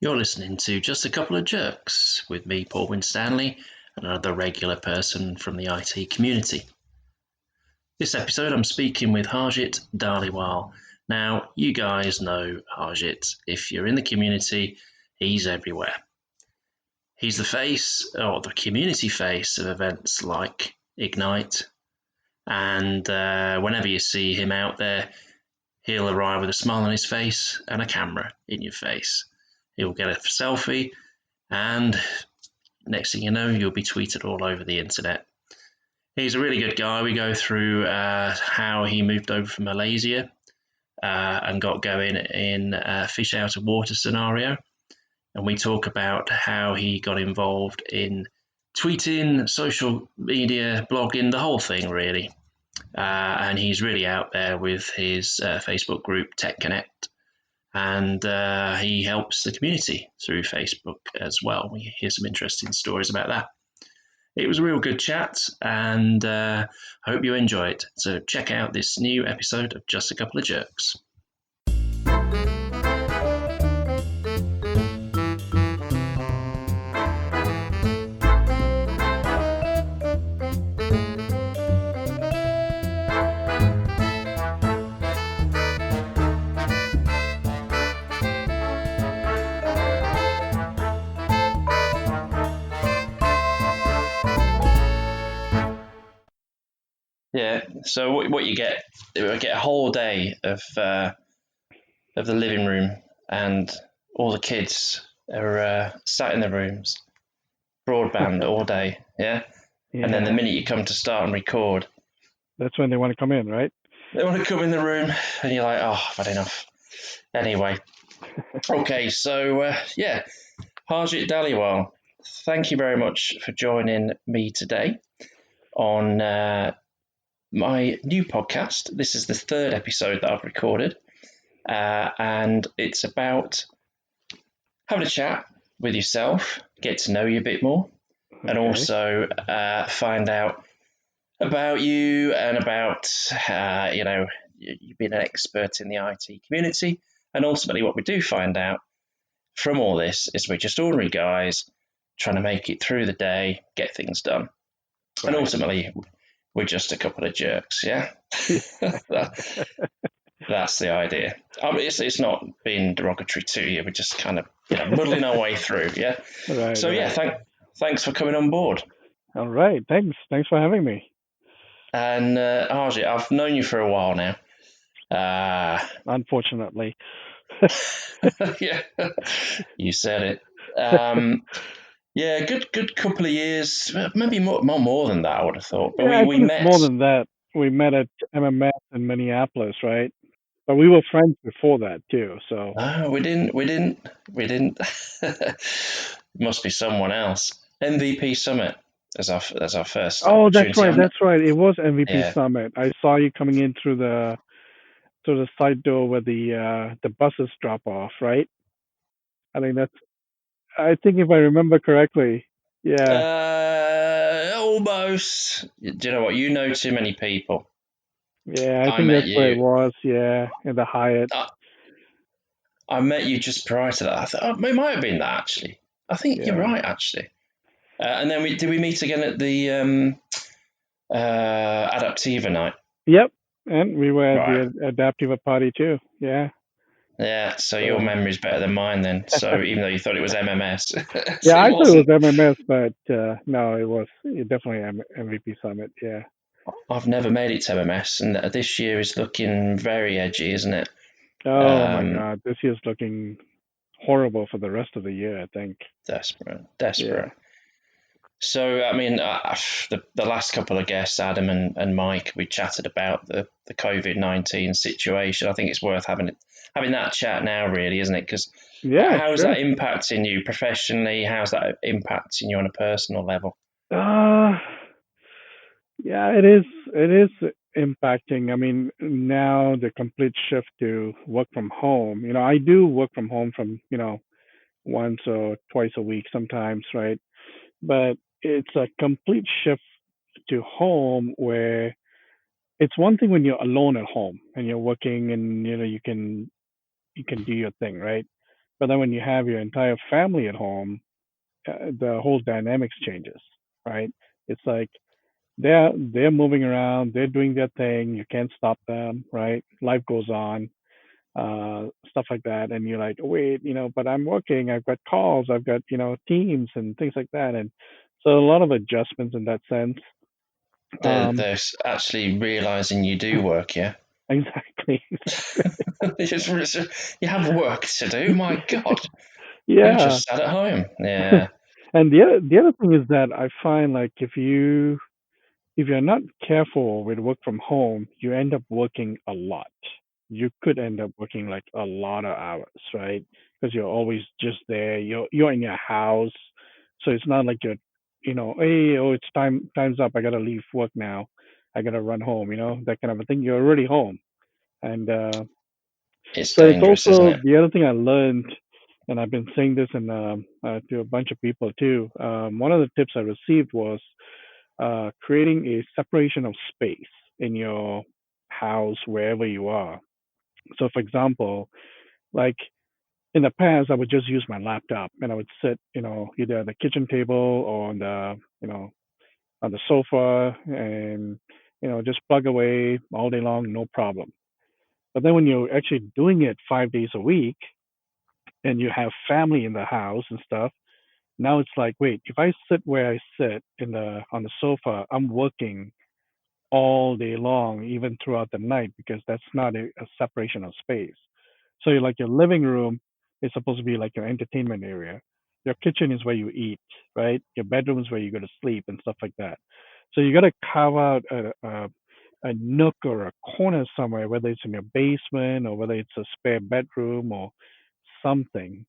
You're listening to Just a Couple of Jerks with me, Paul Winstanley, and another regular person from the IT community. This episode, I'm speaking with Harjit Dhaliwal. Now, you guys know Harjit. If you're in the community, he's everywhere. He's the face, or the community face, of events like Ignite, and whenever you see him out there, he'll arrive with a smile on his face and a camera in your face. He'll get a selfie, and next thing you know, you'll be tweeted all over the internet. He's a really good guy. We go through how he moved over from Malaysia and got going in a fish out of water scenario. And we talk about how he got involved in tweeting, social media, blogging, the whole thing, really. And he's really out there with his Facebook group, Tech Connect. And he helps the community through Facebook as well. We hear some interesting stories about that. It was a real good chat, and I hope you enjoy it. So check out this new episode of Just a Couple of Jerks. Yeah. So what you get a whole day of the living room, and all the kids are sat in their rooms, broadband all day. Yeah. And then the minute you come to start and record, that's when they want to come in, right? They want to come in the room, and you're like, oh, I've had enough. Anyway. Okay. So yeah, Harjit Dhaliwal, thank you very much for joining me today on my new podcast. This is the third episode that I've recorded, and it's about having a chat with yourself, get to know you a bit more, and also find out about you and about, you've been an expert in the IT community. And ultimately what we do find out from all this is we're just ordinary guys trying to make it through the day, get things done. Right. And ultimately we're just a couple of jerks, yeah? That's the idea. It's not being derogatory to you. We're just kind of muddling our way through, yeah? Right, so, yeah, thanks for coming on board. All right, thanks. Thanks for having me. And, Harjit, I've known you for a while now. Unfortunately. Yeah, you said it. Yeah, good couple of years, maybe more than that, I would have thought. But yeah, we met. More than that. We met at MMS in Minneapolis, right? But we were friends before that too. So. Oh, we didn't. Must be someone else. MVP Summit as our first. Oh, that's right. That's right. It was MVP Summit. I saw you coming in through the side door where the buses drop off, right? I think if I remember correctly. Yeah. Almost. Do you know what? You know too many people. Yeah, I think that's where it was. Yeah, in the Hyatt. I met you just prior to that. I thought it might have been that actually. I think you're right actually. And then did we meet again at the Adaptiva night? Yep, and we were at the Adaptiva party too. Yeah. Yeah, so your memory's better than mine then. So even though you thought it was MMS. Yeah, I thought it was MMS, but no, it was definitely MVP Summit, yeah. I've never made it to MMS, and this year is looking very edgy, isn't it? Oh my God, this year's looking horrible for the rest of the year, I think. Desperate. Yeah. So, I mean, the last couple of guests, Adam and Mike, we chatted about the COVID-19 situation. I think it's worth having that chat now, really, isn't it? Because how's that impacting you professionally? How's that impacting you on a personal level? Yeah, it is. It is impacting. I mean, now the complete shift to work from home. I do work from home from once or twice a week sometimes, right? But it's a complete shift to home where it's one thing when you're alone at home and you're working and you can do your thing, right? But then when you have your entire family at home, the whole dynamics changes, right? It's like they're moving around, they're doing their thing. You can't stop them, right? Life goes on, stuff like that, and you're like, wait, but I'm working. I've got calls, I've got teams and things like that, and so a lot of adjustments in that sense. Um, They're actually realizing you do work, yeah. exactly. You have work to do. My God, you're Yeah. just sat at home. Yeah, And the other thing is that I find, like, if you're not careful with work from home, you end up working a lot. You could end up working like a lot of hours, right? Because you're always just there. You're in your house, so it's not like hey, oh, it's time's up. I gotta leave work now. I gotta run home. That kind of a thing. You're already home, and it's so it's dangerous, isn't also it? the other thing I learned, and I've been saying this to a bunch of people too. One of the tips I received was creating a separation of space in your house wherever you are. So, for example, like in the past, I would just use my laptop and I would sit, either at the kitchen table or on the sofa and, just plug away all day long, no problem. But then when you're actually doing it 5 days a week and you have family in the house and stuff, now it's like, wait, if I sit where I sit on the sofa, I'm working all day long, even throughout the night, because that's not a separation of space. So you're like your living room is supposed to be like your entertainment area. Your kitchen is where you eat, right? Your bedroom is where you go to sleep and stuff like that. So you got to carve out a nook or a corner somewhere, whether it's in your basement or whether it's a spare bedroom or something.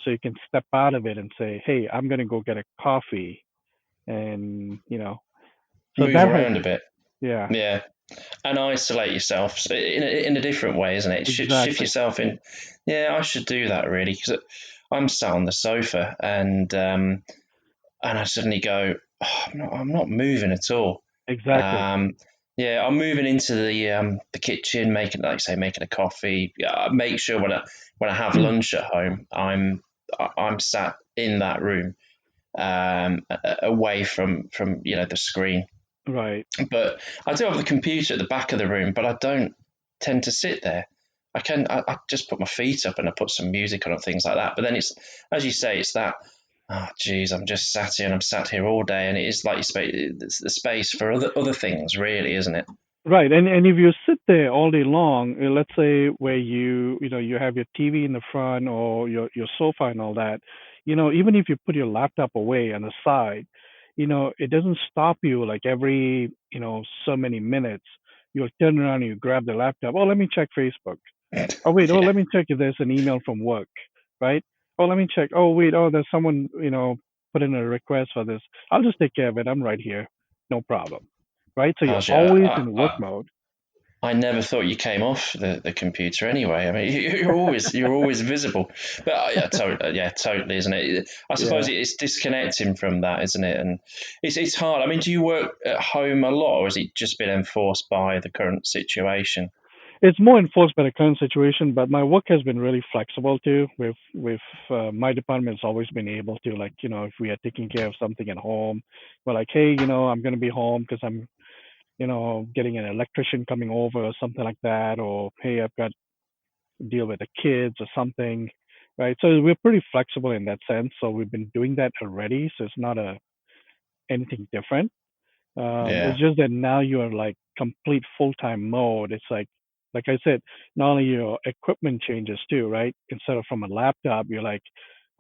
So you can step out of it and say, hey, I'm going to go get a coffee. And, so Move that has, around a bit. yeah, Yeah, and isolate yourself in a different way, isn't it? Shift exactly. yourself in. Yeah, I should do that really because I'm sat on the sofa and I suddenly go, oh, I'm not moving at all. Exactly. Um, yeah, I'm moving into the kitchen, making like say making a coffee. Yeah, I make sure when I have lunch at home, I'm sat in that room, away from the screen. Right. But I do have the computer at the back of the room, but I don't tend to sit there. I just put my feet up and I put some music on and things like that. But then it's, as you say, it's that, oh geez, I'm just sat here and I'm sat here all day, and it is like you say, it's the space for other things, really, isn't it? Right. And if you sit there all day long, let's say where you have your TV in the front or your sofa and all that, even if you put your laptop away on the side, it doesn't stop you like every, so many minutes. You'll turn around and you grab the laptop. Oh, let me check Facebook. Oh, wait. Oh, Yeah. let me check if there's an email from work, right? Oh, let me check. Oh, wait. Oh, there's someone, put in a request for this. I'll just take care of it. I'm right here. No problem. Right? So you're Harjit, always in work mode. I never thought you came off the computer anyway. I mean, you're always visible. But yeah, totally, isn't it? I suppose Yeah. it's disconnecting from that, isn't it? And it's hard. I mean, do you work at home a lot, or has it just been enforced by the current situation? It's more enforced by the current situation, but my work has been really flexible too. With my department's always been able to, like, if we are taking care of something at home, we're like, hey, I'm going to be home because I'm, getting an electrician coming over or something like that, or hey, I've got to deal with the kids or something, right? So we're pretty flexible in that sense. So we've been doing that already. So it's not a anything different. It's Yeah, just that now you are like complete full-time mode. It's like I said, not only your equipment changes too, right? Instead of from a laptop, you're like,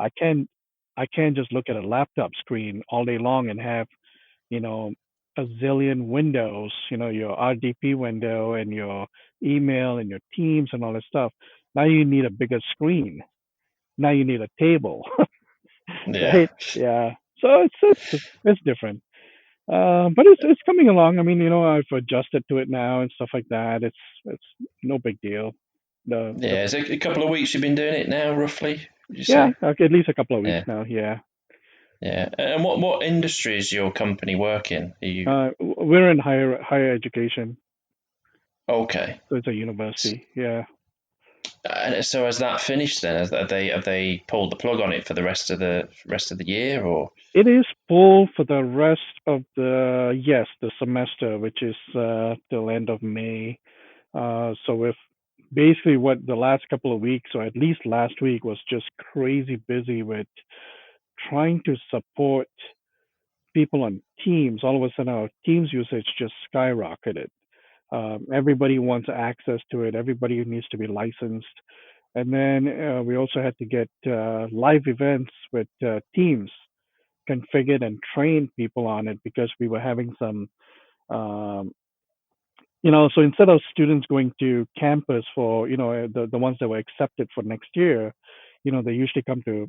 I can't, I can't just look at a laptop screen all day long and have, you know, a zillion windows, your RDP window and your email and your Teams and all that stuff. Now you need a bigger screen. Now you need a table, yeah, right? Yeah. So it's different. But it's coming along. I mean, I've adjusted to it now and stuff like that. It's no big deal. The yeah. Is it a couple of weeks you've been doing it now, roughly? Would you Yeah, say? okay, at least a couple of weeks Yeah, now. Yeah. yeah. And what industry is your company work in? Are you We're in higher education, okay? so it's a university. Yeah. So has that finished then? Have they pulled the plug on it for the rest of the year, or? It is full for the rest of the semester, which is till end of May. So if basically what the last couple of weeks, or at least last week, was just crazy busy with trying to support people on Teams. All of a sudden, our Teams usage just skyrocketed. Everybody wants access to it. Everybody needs to be licensed. And then we also had to get live events with Teams configured and train people on it because we were having some um, so instead of students going to campus for, the ones that were accepted for next year, they usually come to,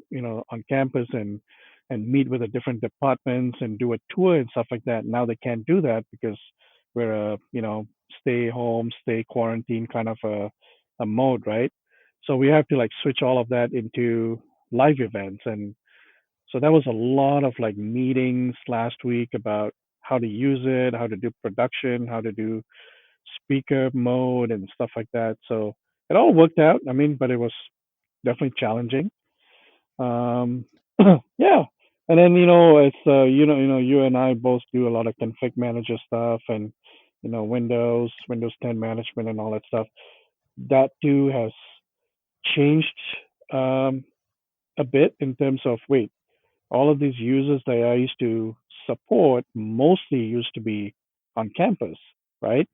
on campus and meet with the different departments and do a tour and stuff like that. Now they can't do that because we're stay home, stay quarantine kind of a mode, right? So we have to like switch all of that into live events. And so that was a lot of like meetings last week about how to use it, how to do production, how to do speaker mode and stuff like that. So it all worked out. I mean, but it was definitely challenging. Um, yeah. And then it's you and I both do a lot of config manager stuff and Windows 10 management and all that stuff. That too has changed um, a bit in terms of wait, all of these users that I used to support mostly used to be on campus, right?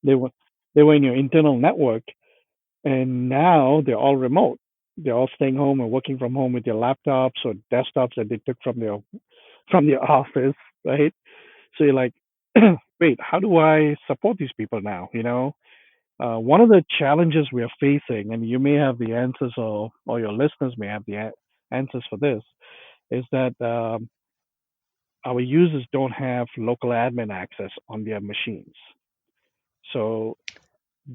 They were they were in your internal network, and now they're all remote. They're all staying home and working from home with their laptops or desktops that they took from their office, right? So you're like, wait, how do I support these people now? One of the challenges we are facing, and you may have the answers, or your listeners may have the answers for this, is that our users don't have local admin access on their machines. So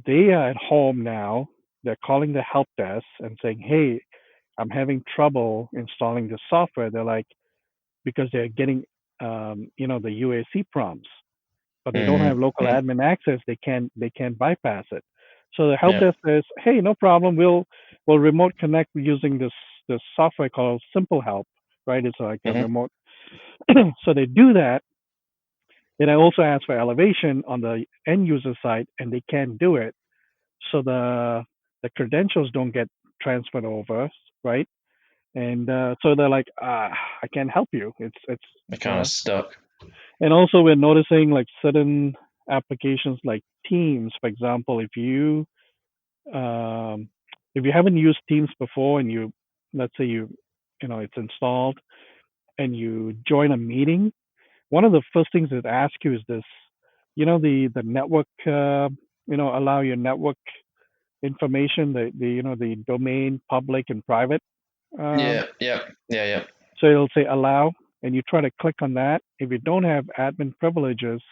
they are at home now. They're calling the help desk and saying, "Hey, I'm having trouble installing the software." They're like, because they're getting, the UAC prompts, but they don't have local Mm-hmm. admin access. They can't bypass it. So the help Yeah. desk says, "Hey, no problem. We'll remote connect using this software called Simple Help, right? It's like a Mm-hmm. remote." So they do that. And I also ask for elevation on the end user side, and they can't do it. So the credentials don't get transferred over, right? And so they're like, I can't help you. It's They're you kind of know. stuck. And also we're noticing like certain applications like Teams, for example, um, if you haven't used Teams before and let's say it's installed and you join a meeting, one of the first things it asks you is this, the network, allow your network information, the domain, public and private. Um, Yeah. Yeah. Yeah. Yeah. so it'll say allow, and you try to click on that. If you don't have admin privileges,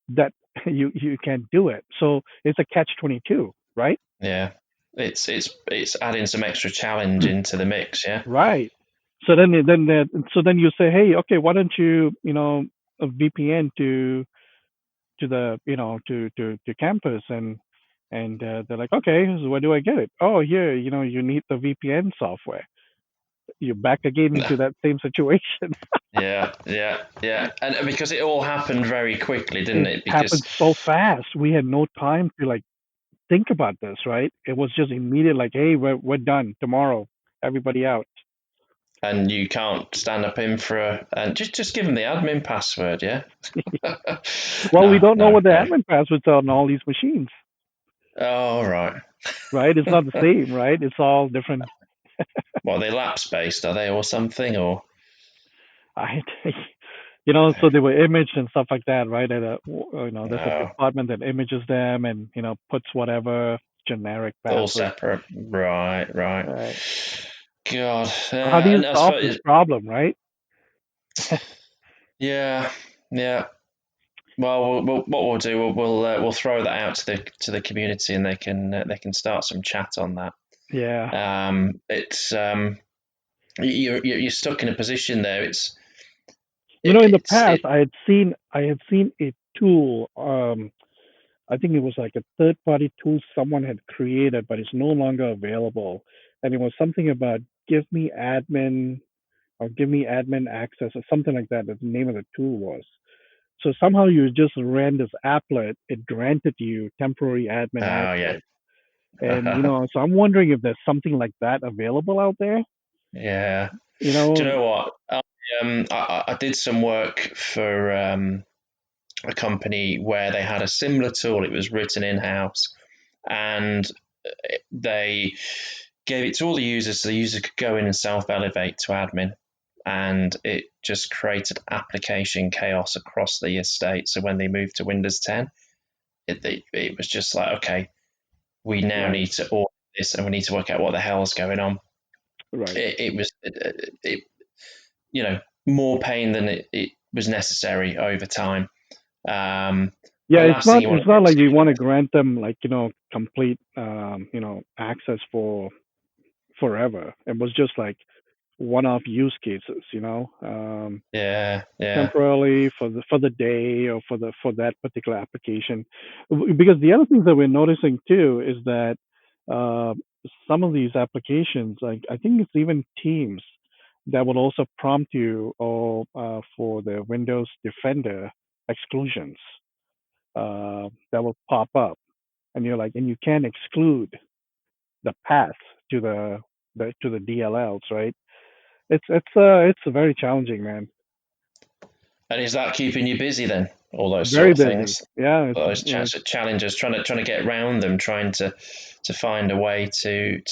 that you can't do it. So it's a catch 22, right? Yeah. It's adding some extra challenge into the mix. Yeah. Right. So then you say, hey, okay, why don't you a VPN to the to campus, and they're like, okay, so where do I get it? Oh, here, you need the VPN software. You're back again into that same situation. Yeah. Yeah. Yeah. And because it all happened very quickly, didn't It it? Because happened so fast. We had no time to like think about this, right? It was just immediate, like, hey, we're done tomorrow. Everybody out. and you can't stand up in for and just give them the admin password. Yeah. Well, we No. don't know No. what the No. admin passwords are on all these machines, Oh, right. right? It's not the same, right? It's all different. Well, are they lapse based, are they, or something, or? I, so they were imaged and stuff like that, right? There's a No. department that images them and puts whatever generic All password. separate. Right. Right. Right. God. So how do you And I solve this suppose. problem, right? Yeah. Yeah. Well, what we'll do, we'll throw that out to the community, and they can start some chat on that. Yeah. It's you're stuck in a position there. In the It's past, it I had seen a tool. I think it was like a third party tool someone had created, but it's no longer available. And it was something about give me admin or give me admin access or something like that. That the name of the tool was. So somehow you just ran this applet. It granted you temporary admin Oh yeah. access. And, so I'm wondering if there's something like that available out there. Yeah. You Do you know, know what? I did some work for a company where they had a similar tool. It was written in house, and they gave it to all the users so the user could go in and self elevate to admin. And it just created application chaos across the estate. So when they moved to Windows 10, it was just like, okay, we now right, need to audit this and we need to work out what the hell's going on. right. It you know, more pain than it was necessary over time. Um, Yeah, the last thing you want it's to do not is like we want to grant them like, complete, access for forever. It was just like one-off use cases, yeah, yeah, temporarily for the day or for that particular application. Because the other things that we're noticing too is that uh, some of these applications, like I think it's even Teams, that will also prompt you or for the Windows Defender exclusions that will pop up, and you're like, and you can't exclude the path to the DLLs, right? It's very challenging, man. and is that keeping you busy then? All those Very sort of busy. things, Yeah, all those it's challenges, trying to get around them, trying to find a way to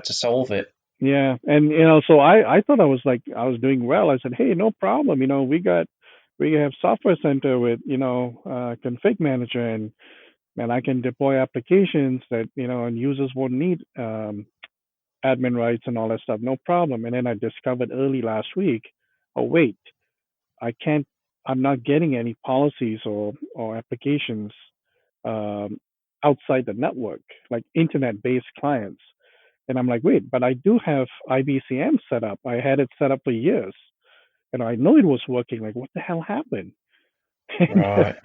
solve it. yeah, and so I thought I was doing well. I said, hey, no problem. We have Software Center with config manager, and I can deploy applications that and users won't need admin rights and all that stuff. No problem. And then I discovered early last week, oh wait, I can't. I'm not getting any policies or applications um, outside the network, like internet-based clients. And I'm like, wait, but I do have IBCM set up. I had it set up for years, and I know it was working. Like, what the hell happened? And Right.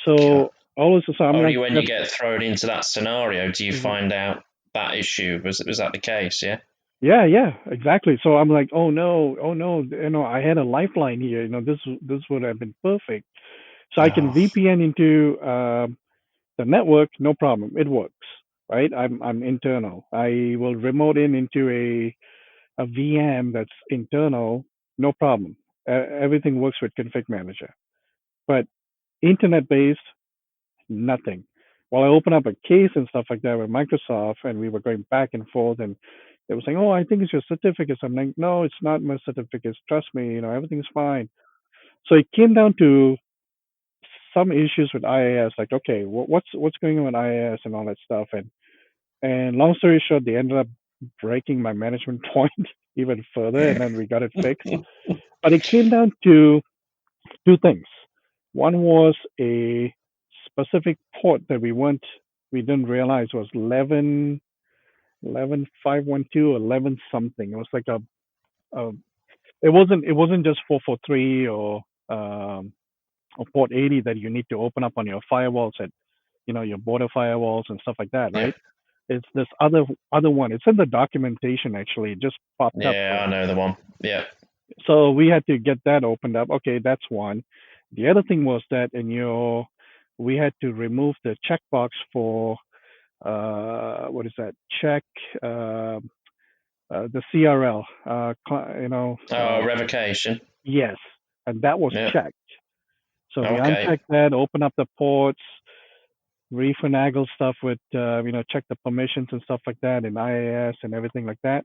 so all of a sudden, I'm Only like, when you get thrown into that scenario do you find out that issue. Was that the case? Yeah. yeah, yeah, exactly. So I'm like, oh no, I had a lifeline here. This would have been perfect. So I can Oh, VPN into the network, no problem. It works, right? I'm internal. I will remote in into a VM that's internal, no problem. Everything works with config manager. But internet based, nothing. Well, I open up a case and stuff like that with Microsoft, and we were going back and forth, and they were saying, "Oh, I think it's your certificates." I'm like, "No, it's not my certificates. Trust me, everything's fine." So it came down to some issues with IAS, like, okay, what's going on with IAS and all that stuff, and long story short, they ended up breaking my management point even further, and then we got it fixed. But it came down to two things. One was a specific port that we didn't realize was 11.512 or 11 something. It was like a it wasn't just 443 or port 80 that you need to open up on your firewalls at your border firewalls and stuff like that, yeah, right? It's this other one. It's in the documentation actually. It just popped up yeah. for I us. know the one. Yeah, So we had to get that opened up. Okay, that's one. The other thing was that we had to remove the checkbox for what is that? Check uh, the CRL. revocation. Yes, and that was Yeah. checked. So we Okay. unchecked that, open up the ports, refinagle stuff with check the permissions and stuff like that in IAS and everything like that,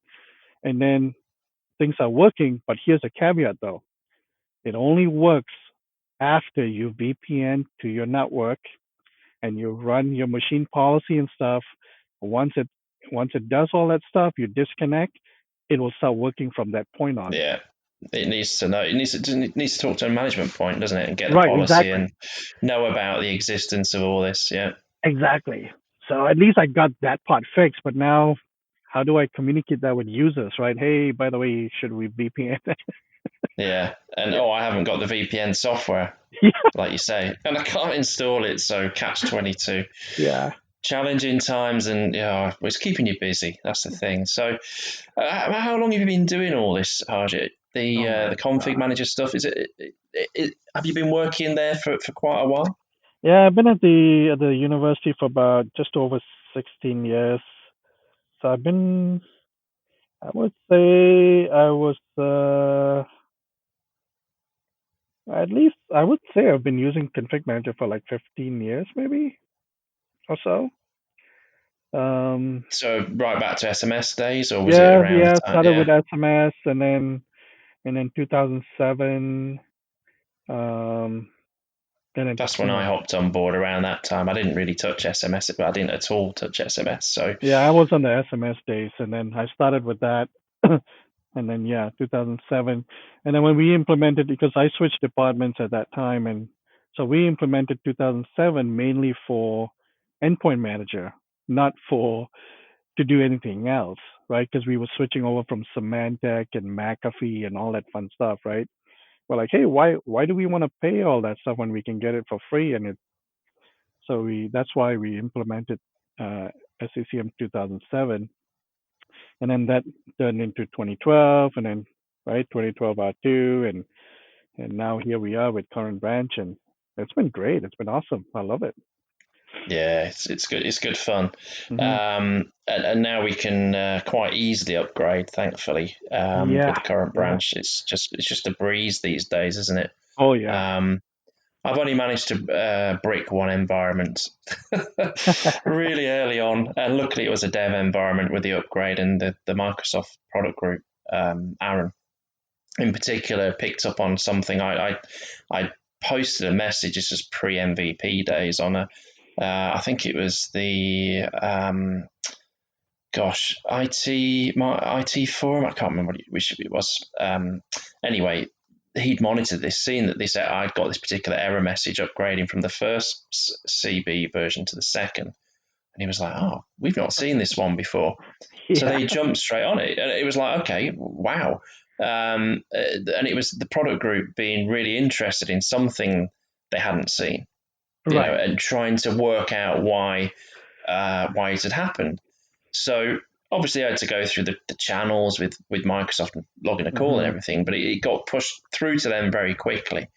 and then things are working. But here's a caveat though: it only works after you VPN to your network and you run your machine policy and stuff. Once it once it does all that stuff, you disconnect. It will start working from that point on. Yeah. It needs to know. It needs to talk to a management point, doesn't it, and get the Right, policy exactly, and know about the existence of all this. Yeah. exactly. So at least I got that part fixed. But now, how do I communicate that with users? Right? Hey, by the way, should we VPN? Yeah. And Yeah. I haven't got the VPN software, like you say, and I can't install it. So catch 22. Yeah. Challenging times, and it's keeping you busy. That's the thing. So, how long have you been doing all this, Harjit? Oh The my config God. manager stuff. Have you been working there for quite a while? Yeah, I've been at the university for about just over 16 years. So I would say I was, at least I would say I've been using Config Manager for like 15 years, maybe or so. Um, So right back to SMS days, or was it yeah, around the yeah. time? Started with Yeah, SMS, and then 2007, um, then into that's when I hopped on board around that time. I didn't really touch SMS, but I didn't at all touch SMS. So yeah, I was on the SMS days, and then I started with that, and then yeah, 2007, and then when we implemented, because I switched departments at that time, and so we implemented 2007 mainly for Endpoint Manager, not for to do anything else, right? Because we were switching over from Symantec and McAfee and all that fun stuff, right? We're like, hey, why do we want to pay all that stuff when we can get it for free? And we that's why we implemented uh, SCCM 2007, and then that turned into 2012, and then right 2012 R2, and now here we are with current branch, and it's been great. It's been awesome. I love it. yeah, it's good. It's good fun. Hmm. And now we can quite easily upgrade, thankfully, with Yeah, the current yeah. branch. It's just a breeze these days, isn't it? Oh yeah. Um, I've only managed to brick one environment really early on, and luckily it was a dev environment with the upgrade, and the Microsoft product group, Aaron in particular, picked up on something. I posted a message. This was pre MVP days on I think it was the my IT forum. I can't remember which it was. Anyway, he'd monitored this, seen that this I'd got this particular error message upgrading from the first CB version to the second, and he was like, "Oh, we've not seen this one before." So Yeah. they jumped straight on it, and it was like, okay, wow. And it was the product group being really interested in something they hadn't seen, Right. and trying to work out why it had happened. So obviously, I had to go through the channels with Microsoft and logging a call and Hmm. everything, but it got pushed through to them very quickly,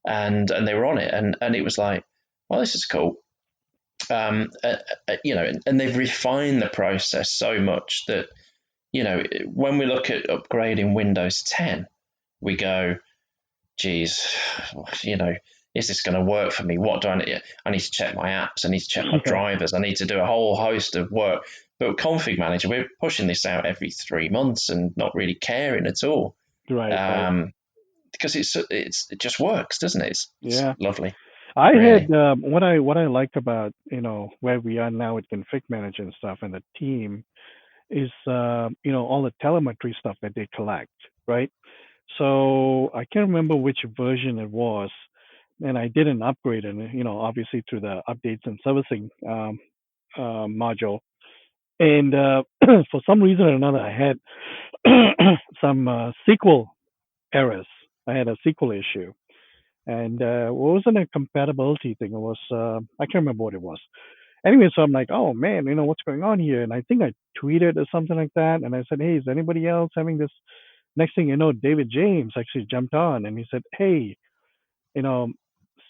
and they were on it, and it was like, well, this is cool. And they've refined the process so much that when we look at upgrading Windows 10, we go, geez, you know, is this going to work for me? What do I need? I need to check my apps. I need to check my Yeah. drivers. I need to do a whole host of work. But with Config Manager, we're pushing this out every 3 months and not really caring at all, Right. Right. um, because it just works, doesn't it? It's Yeah. lovely, I really. had what I like about where we are now with config manager and stuff and the team is all the telemetry stuff that they collect, right? So I can't remember which version it was, and I did an upgrade, and obviously through the updates and servicing module. And for some reason or another, I had some SQL errors. I had a SQL issue, and it wasn't a compatibility thing. It was I can't remember what it was. Anyway, so I'm like, oh man, what's going on here? And I think I tweeted or something like that, and I said, hey, is anybody else having this? Next thing you know, David James actually jumped on, and he said, hey, you know,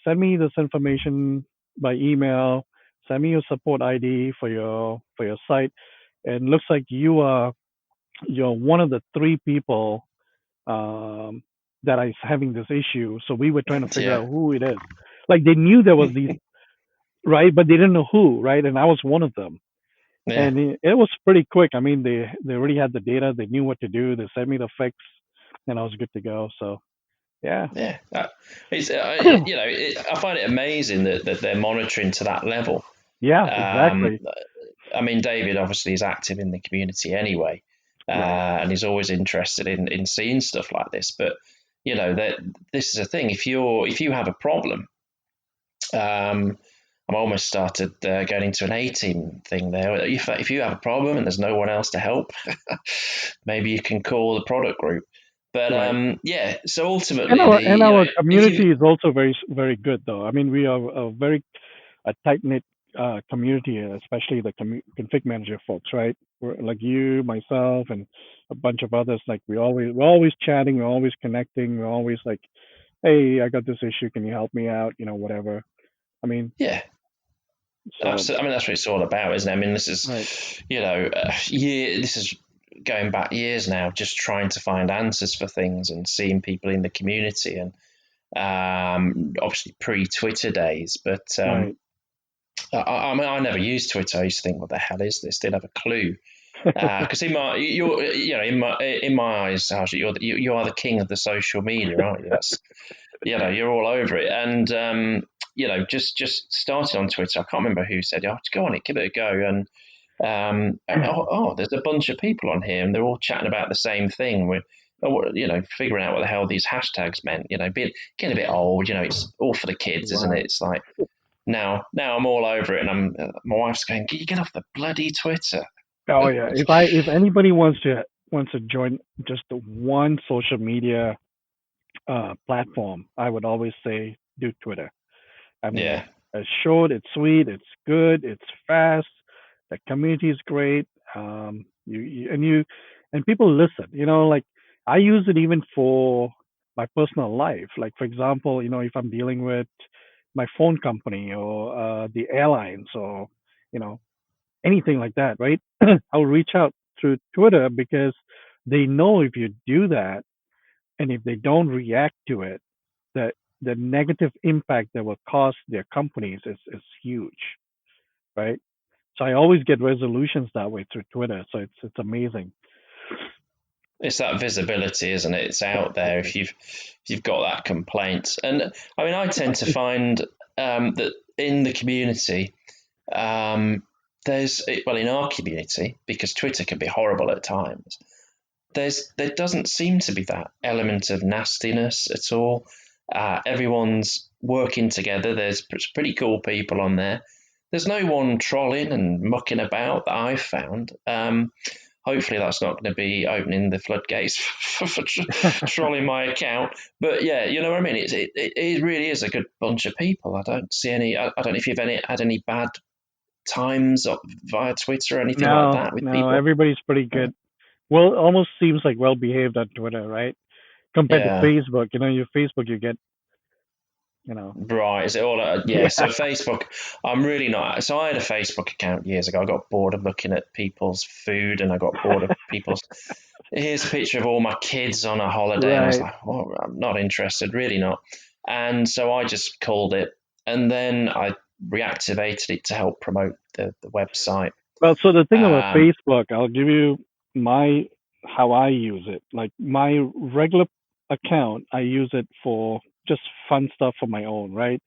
send me this information by email. Send me your support ID for your site. And looks like you're one of the three people um, that is having this issue. So we were trying to figure Yeah, out who it is. Like they knew there was these right, but they didn't know who, right? And I was one of them. yeah, And it was pretty quick. I mean, they already had the data. They knew what to do. They sent me the fix, and I was good to go. So yeah, yeah. It's I find it amazing that they're monitoring to that level. yeah, Um, exactly. I mean, David obviously is active in the community anyway, Right. and he's always interested in seeing stuff like this. But that this is a thing. If you have a problem, um, I'm almost started going into an A team thing there. If you have a problem and there's no one else to help, maybe you can call the product group. But right. yeah, so And ultimately, our if you community is also very good though. I mean, we are a tight knit community, especially the config manager folks, right? We're, like you, myself, and a bunch of others. Like we're always chatting, we're always connecting, we're always like, hey, I got this issue, can you help me out? Whatever. I mean, yeah, so absolutely. I mean, that's what it's all about, isn't it? I mean, this is, right, this is going back years now, just trying to find answers for things and seeing people in the community, and obviously pre-Twitter days. But right. I mean, I never used Twitter. I used to think, what the hell is this? Didn't have a clue. Because in my eyes, Harjit, you are the king of the social media, aren't you? That's you're all over it. And just started on Twitter. I can't remember who said, "Oh, go on it, give it a go." And there's a bunch of people on here, and they're all chatting about the same thing. We're figuring out what the hell these hashtags meant. Getting a bit old. It's all for the kids, isn't it? Right. It's like now I'm all over it, and my wife's going, "Can you get off the bloody Twitter?" Oh yeah. If anybody wants to join just the one social media platform, I would always say do Twitter. I mean, Yeah, it's short, it's sweet, it's good, it's fast. The community is great. And people listen. Like I use it even for my personal life. Like for example, if I'm dealing with my phone company or the airlines or you know anything like that, right? I'll reach out through Twitter because they know if you do that and if they don't react to it, the the negative impact that will cause their companies is huge, right? So I always get resolutions that way through Twitter. So it's amazing. it's that visibility, isn't it? It's out there Exactly. if you've got that complaint. And I mean, I tend to find that in the community, um, in our community, because Twitter can be horrible at times. There doesn't seem to be that element of nastiness at all. Everyone's working together. There's pretty cool people on there. There's no one trolling and mucking about that I've found. Hopefully, that's not going to be opening the floodgates for trolling my account. But yeah, you know what I mean. It really is a good bunch of people. I don't see any. I don't know if you've had any bad times via Twitter or anything like No, that with no, people. everybody's pretty Uh, good. Well, almost seems like well behaved on Twitter, right? Compared to yeah. Facebook, your Facebook, you get, you know, Right, is it all? Yeah, so yeah, Facebook, I'm really not. So I had a Facebook account years ago. I got bored of looking at people's food, and I got bored of people's. Here's a picture of all my kids on a holiday, and I was right. like, well, I'm not interested, really not. And so I just called it, and then I reactivated it to help promote the website. Well, so the thing about Um, Facebook, I'll give you my how I use it. Like my regular account, I use it for just fun stuff for my own, right?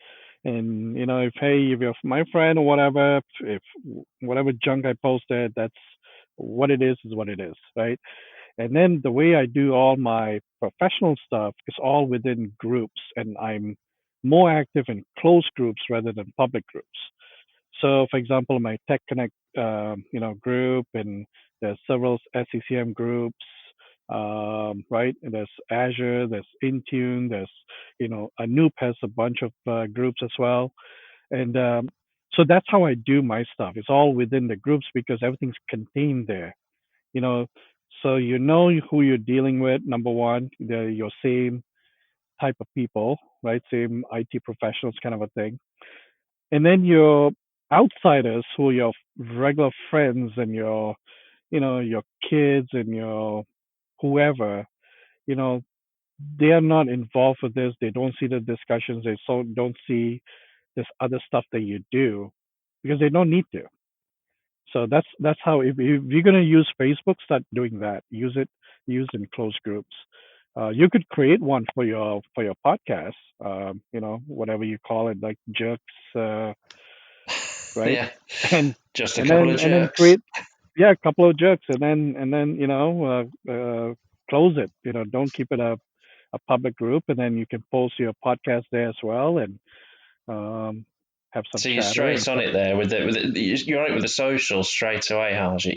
And if you're my friend or whatever, if whatever junk I posted, that's what it is what it is, right? And then the way I do all my professional stuff is all within groups, and I'm more active in closed groups rather than public groups. So, for example, my Tech Connect, group, and there's several SCCM groups, right? And there's Azure, there's Intune, there's, Anoop has a bunch of groups as well, and so that's how I do my stuff. It's all within the groups because everything's contained there, you know. So you know who you're dealing with. Number one, they're your same type of people, right? Same IT professionals, kind of a thing. And then your outsiders who are your regular friends and your kids and your whoever, you know they are not involved with this, they don't see the discussions, they don't see this other stuff that you do because they don't need to. So that's how, if you're going to use Facebook, start doing that. Use in closed groups. You could create one for your podcast, whatever you call it, like jerks, right? yeah, And just a and couple then of and then jerks. create, yeah, a couple of jokes, and then close it. Don't keep it a public group, and then you can post your podcast there as well, and um, have some So you're chatter and straight on stuff. it there with you're on it with the socials straight away, Harjit.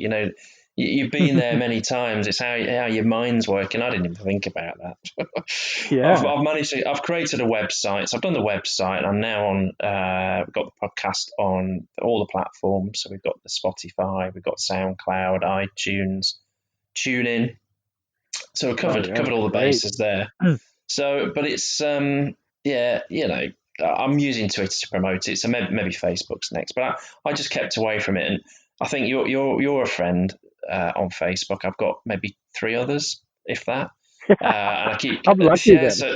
You've been there many times. It's how your mind's working. I didn't even think about that. Yeah. I've managed to. I've created a website. So I've done the website. I'm now on. We've got the podcast on all the platforms. So we've got the Spotify, we've got SoundCloud, iTunes, TuneIn. So we Oh covered yeah, covered all the great. bases there. So, but it's yeah, I'm using Twitter to promote it. So maybe Facebook's next, but I just kept away from it. And I think you're a friend on Facebook. I've got maybe three others, if that. And I keep I'm lucky yeah. then. So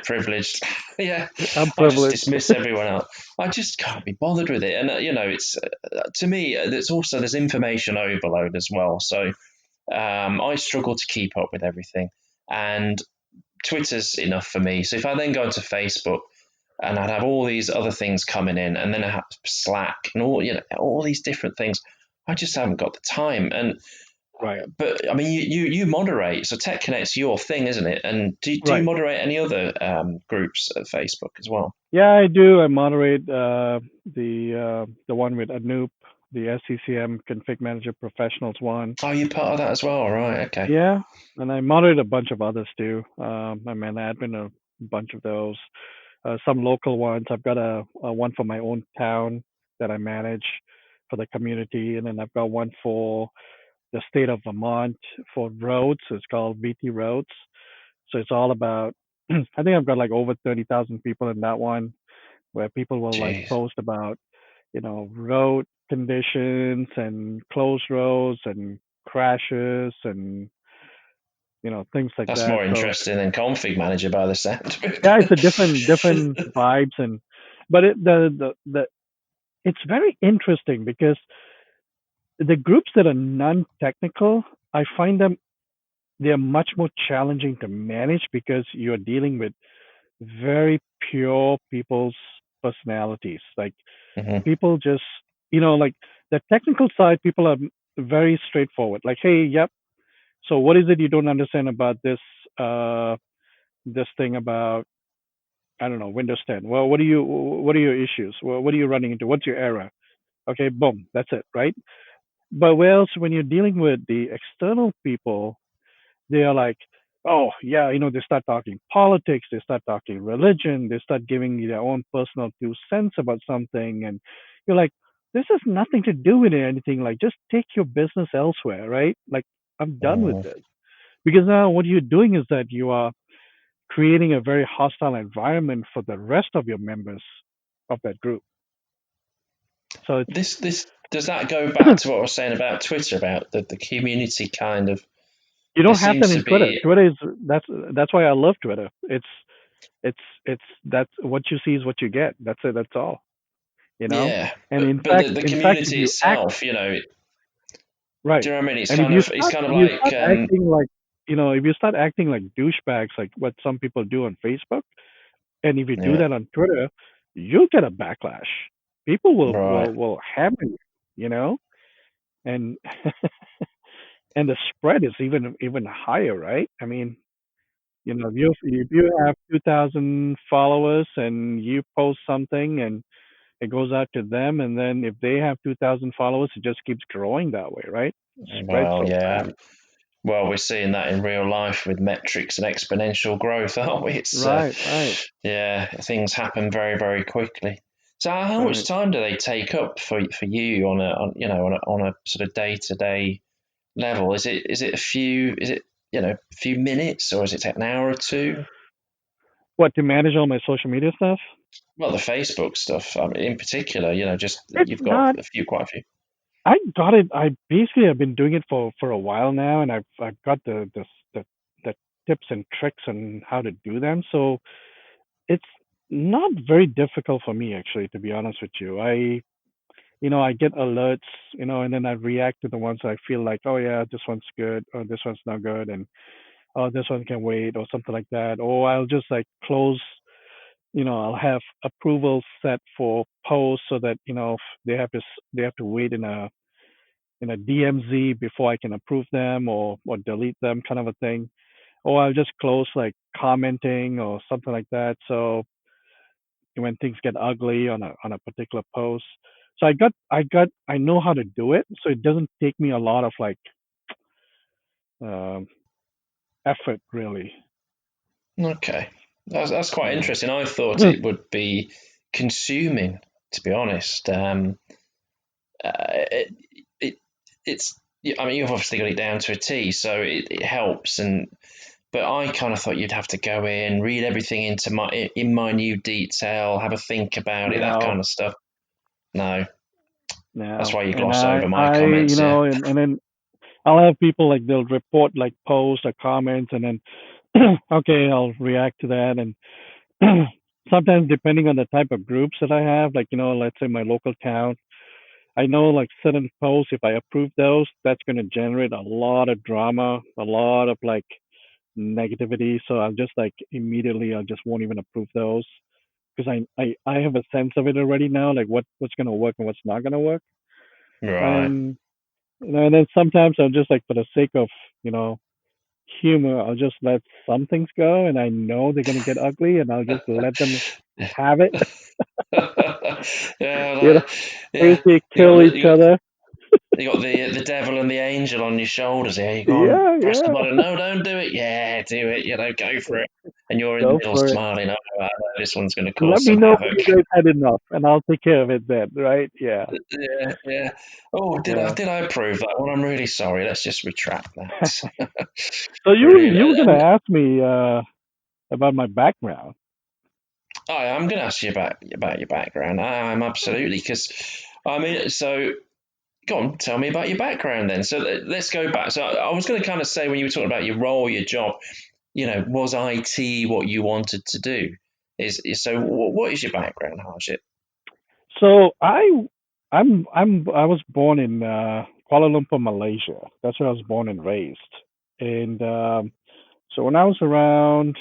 privileged. Yeah, I'm I just privileged. dismiss everyone else. I just can't be bothered with it. And it's to me, there's information overload as well. So I struggle to keep up with everything, and Twitter's enough for me. So if I then go into Facebook and I'd have all these other things coming in, and then I have Slack and all these different things, I just haven't got the time. And Right. but I mean, you moderate, so Tech Connect's your thing, isn't it? And do you Right. moderate any other groups at Facebook as well? Yeah, I do. I moderate the one with Anoop, the SCCM Config Manager Professionals one. Oh, you're part of that as well, right? Okay. Yeah, and I moderate a bunch of others too. I'm an admin of a bunch of those. Some local ones. I've got a one for my own town that I manage for the community, and then I've got one for the state of Vermont for roads. It's called VT Roads. So it's all about. I think I've got like over 30,000 people in that one, where people will like Jeez, post about road conditions and closed roads and crashes and things like that's that. more So interesting than Config Manager by the sound of yeah, it's a different it. vibes, and but the it's very interesting because the groups that are non-technical, I find them they're much more challenging to manage because you're dealing with very pure people's personalities. Like Hmm. people just like the technical side, people are very straightforward. Like, hey, yep. So what is it you don't understand about uh this thing about I don't know, Windows 10? Well, what are your issues? Well, what are you running into? What's your error? Okay, boom, that's it, right? But whereas when you're dealing with the external people, they are like, oh yeah, they start talking politics, they start talking religion, they start giving you their own personal 2 cents about something, and you're like, this has nothing to do with anything. Like, just take your business elsewhere, right? Like, I'm done with this because now what you're doing is that you are creating a very hostile environment for the rest of your members of that group. So it's This does that go back to what I was saying about Twitter about the community kind of you there don't have that seems in to Twitter. be Twitter is that's why I love Twitter. It's that's what you see is what you get. That's it. That's all. You know. yeah, And but the in fact, if community you act itself, right, do you know what I mean? and It's kind of if you like start acting like if you start acting like douchebags, like what some people do on Facebook, and if you do yeah, that on Twitter, you'll get a backlash. People right. will hammer you. You know, and and the spread is even higher, right? I mean, if you have 2,000 followers and you post something and it goes out to them, and then if they have 2,000 followers, it just keeps growing that way, right? It spreads Well, so yeah. fast. Well, we're seeing that in real life with metrics and exponential growth, aren't we? It's Right, right, yeah, things happen very, very quickly. So, how much right. time do they take up for you on a sort of day to day level? Is it a few a few minutes, or is it an hour or two? What, to manage all my social media stuff? Well, the Facebook stuff, I mean, in particular, just It's you've got not. quite a few. I got it. I basically have been doing it for a while now, and I've got the tips and tricks on how to do them. So it's not very difficult for me, actually, to be honest with you. I get alerts, and then I react to the ones I feel like, oh yeah, this one's good, or this one's not good, and oh, this one can wait, or something like that. Or I'll just like close, I'll have approvals set for posts so that if they have to wait in a DMZ before I can approve them or delete them, kind of a thing. Or I'll just close like commenting or something like that. So when things get ugly on a particular post. So I know how to do it. So it doesn't take me a lot of like um, effort really. Okay, that's quite Yeah. interesting. I thought it would be consuming, to be honest. It, it it's I mean, you've obviously got it down to a T, so it helps. And but I kind of thought you'd have to go in, read everything in minute detail, have a think about it, that Now, kind of stuff. No, that's now, why you and gloss over my you comments. Yeah, know, and then I'll have people like they'll report like posts or comments, and then okay, I'll react to that. And sometimes depending on the type of groups that I have, like let's say my local town, I know like certain posts, if I approve those, that's going to generate a lot of drama, a lot of like negativity. So I'll just like immediately, I just won't even approve those because I have a sense of it already now, like what's going to work and what's not going to work. right. And and then sometimes I'll just like for the sake of you know humor, I'll just let some things go, and I know they're going to get ugly, and I'll just let them have it. Yeah, You know, like, if yeah. they You got kill the each other. the devil and the angel on your shoulders here. You go on, Yeah, press the yeah. button. No, don't do it. Yeah, do it. Go for it. And you're in the Go middle for it. smiling. Oh, this one's going to Let cause me some know when havoc. you guys had enough, and I'll take care of it then, right? Yeah, Yeah, yeah. Oh, yeah. did I approve that one? I'm really sorry. Let's just retract that. So Brilliant. you were gonna And ask me about my background. I'm going to ask you about your background. I'm absolutely because I mean, so go on, tell me about your background then. So let's go back. So I was going to kind of say when you were talking about your role, your job, was IT what you wanted to do? So what is your background, Harjit? So I was born in Kuala Lumpur, Malaysia. That's where I was born and raised. And so when I was around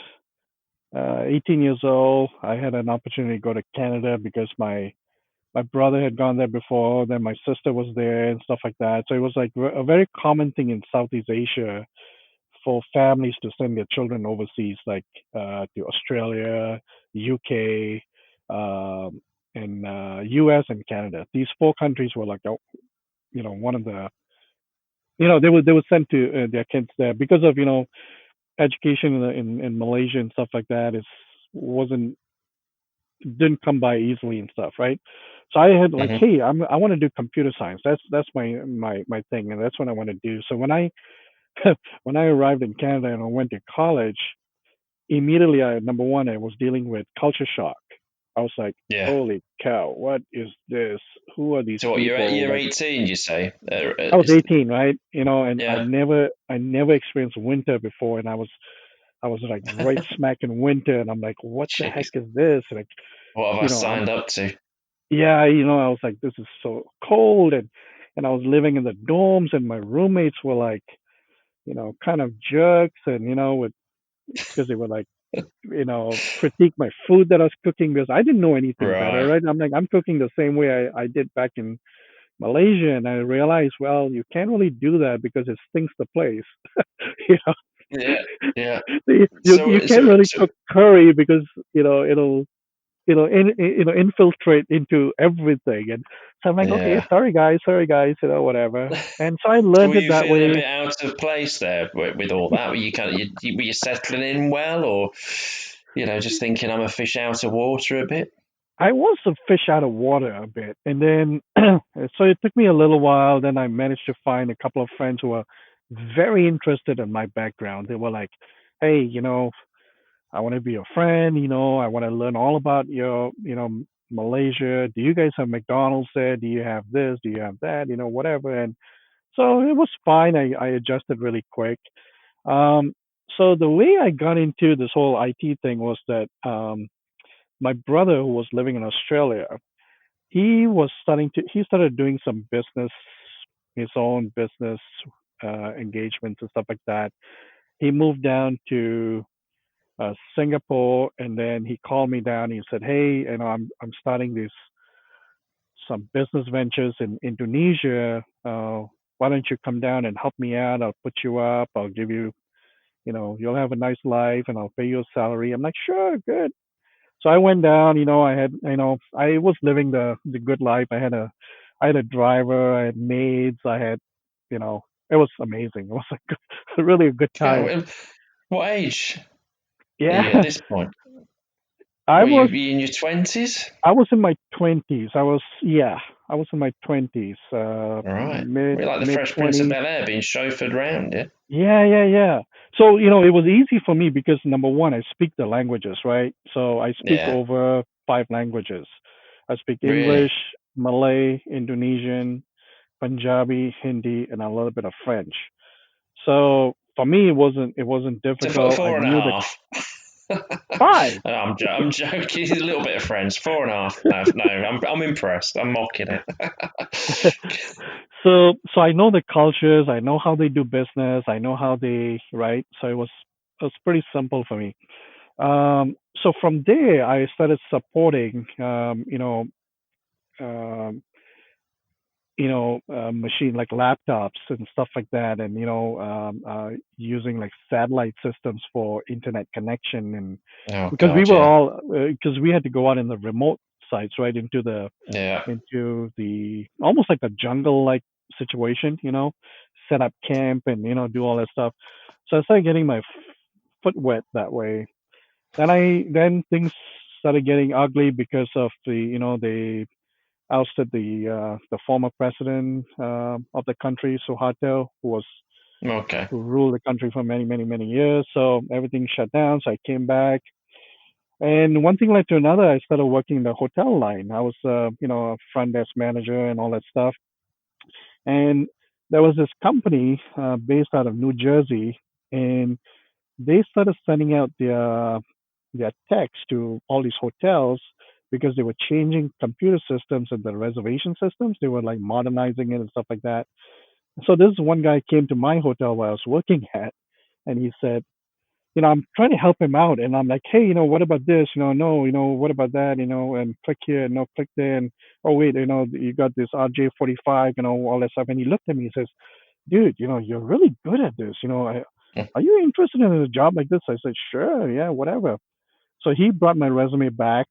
18 years old, I had an opportunity to go to Canada because my brother had gone there before. Then my sister was there and stuff like that. So it was like a very common thing in Southeast Asia for families to send their children overseas, like to Australia, UK, and US and Canada. These four countries were like, one of the, they would send to their kids there because of education in Malaysia and stuff like that is wasn't didn't come by easily and stuff, right? So I had like, Hmm. hey, I want to do computer science. That's my thing, and that's what I want to do. So when I when I arrived in Canada and I went to college, immediately I number one I was dealing with culture shock. I was like, Yeah. holy cow, what is this? Who are these So what people? you're Like 18, you say? I was 18, right? And Yeah. I never experienced winter before, and I was like right smack in winter, and I'm like, what the heck Jeez, is this? Like, what have I I'm signed up to? yeah, I was like, this is so cold, and I was living in the dorms, and my roommates were like, kind of jerks, and with because they were like critique my food that I was cooking because I didn't know anything better, Right. right? I'm like, I'm cooking the same way I did back in Malaysia, and I realized, well, you can't really do that because it stinks the place. you know, Yeah. Yeah. you So can't so really so cook curry because it'll infiltrate into everything. And so I'm like, okay, yeah. sorry guys, whatever. And so I So learned were it you that feeling a way. bit out of place there with all that? Were you were you settling in well, or just thinking I'm a fish out of water a bit? I was a fish out of water a bit, and then so it took me a little while. Then I managed to find a couple of friends who were very interested in my background. They were like, "Hey, I want to be your friend. I want to learn all about Malaysia. Do you guys have McDonald's there? Do you have this? Do you have that? Whatever." And so it was fine. I adjusted really quick. Um, so the way I got into this whole IT thing was that my brother, who was living in Australia, he started doing some business, his own business engagements and stuff like that. He moved down to Singapore, and then he called me down. And he said, "Hey, I'm starting these some business ventures in Indonesia. Why don't you come down and help me out? I'll put you up. I'll give you, you'll have a nice life, and I'll pay you a salary." I'm like, "Sure, good." So I went down. I was living the good life. I had a driver. I had maids. It was amazing. It was really a good Yeah, time. what age are Yeah, you at this point? I Were you, was were you in your 20s? I was in my twenties. I was in my twenties, Right. mid We're like the mid Fresh Prince of 20s. Bel Air being chauffeured round, yeah? Yeah, yeah, yeah. So, it was easy for me because number one, I speak the languages, right? So I speak Yeah. over five languages. I speak English, Really? Malay, Indonesian, Punjabi, Hindi, and a little bit of French. So for me, it wasn't So difficult. I four and a knew the half. five. I'm joking. A little bit of French. Four and a half. No, no. I'm impressed. I'm mocking it. So I know the cultures. I know how they do business. I know how they right. So it was pretty simple for me. So from there, I started supporting, um, machine like laptops and stuff like that, and using like satellite systems for internet connection, and Oh because we God, were yeah, all because we had to go out in the remote sites, right, yeah. into the almost like a jungle like situation, set up camp and do all that stuff. So I started getting my foot wet that way. Then things started getting ugly because of they ousted the former president of the country, Suharto, Okay. who ruled the country for many, many, many years. So everything shut down. So I came back, and one thing led to another. I started working in the hotel line. I was a front desk manager and all that stuff. And there was this company based out of New Jersey, and they started sending out their text to all these hotels because they were changing computer systems and the reservation systems. They were like modernizing it and stuff like that. So this one guy came to my hotel where I was working at, and he said, I'm trying to help him out, and I'm like, hey, what about this? No, what about that? And click here, no, click there, and oh wait, you got this RJ45, all that stuff. And he looked at me and says, dude, you're really good at this. Are you interested in a job like this? I said, sure, yeah, whatever. So he brought my resume back,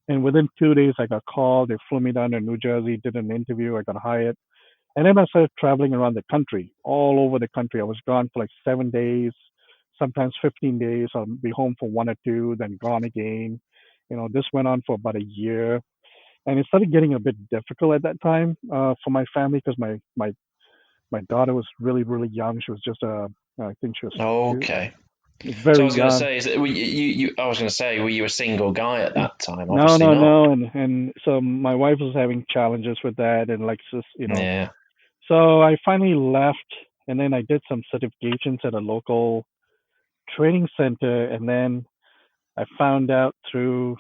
and within 2 days, I got called. They flew me down to New Jersey, did an interview. I got hired. And then I started traveling around the country, all over the country. I was gone for like 7 days, sometimes 15 days. I'll be home for one or two, then gone again. This went on for about a year. And it started getting a bit difficult at that time for my family because my daughter was really, really young. She was just, I think she was Okay. So I very was going to young. say, is it, I was going to say, were you a single guy at that time? No, Obviously no, not. no, and so my wife was having challenges with that, and like just Yeah. so I finally left, and then I did some certifications at a local training center, and then I found out through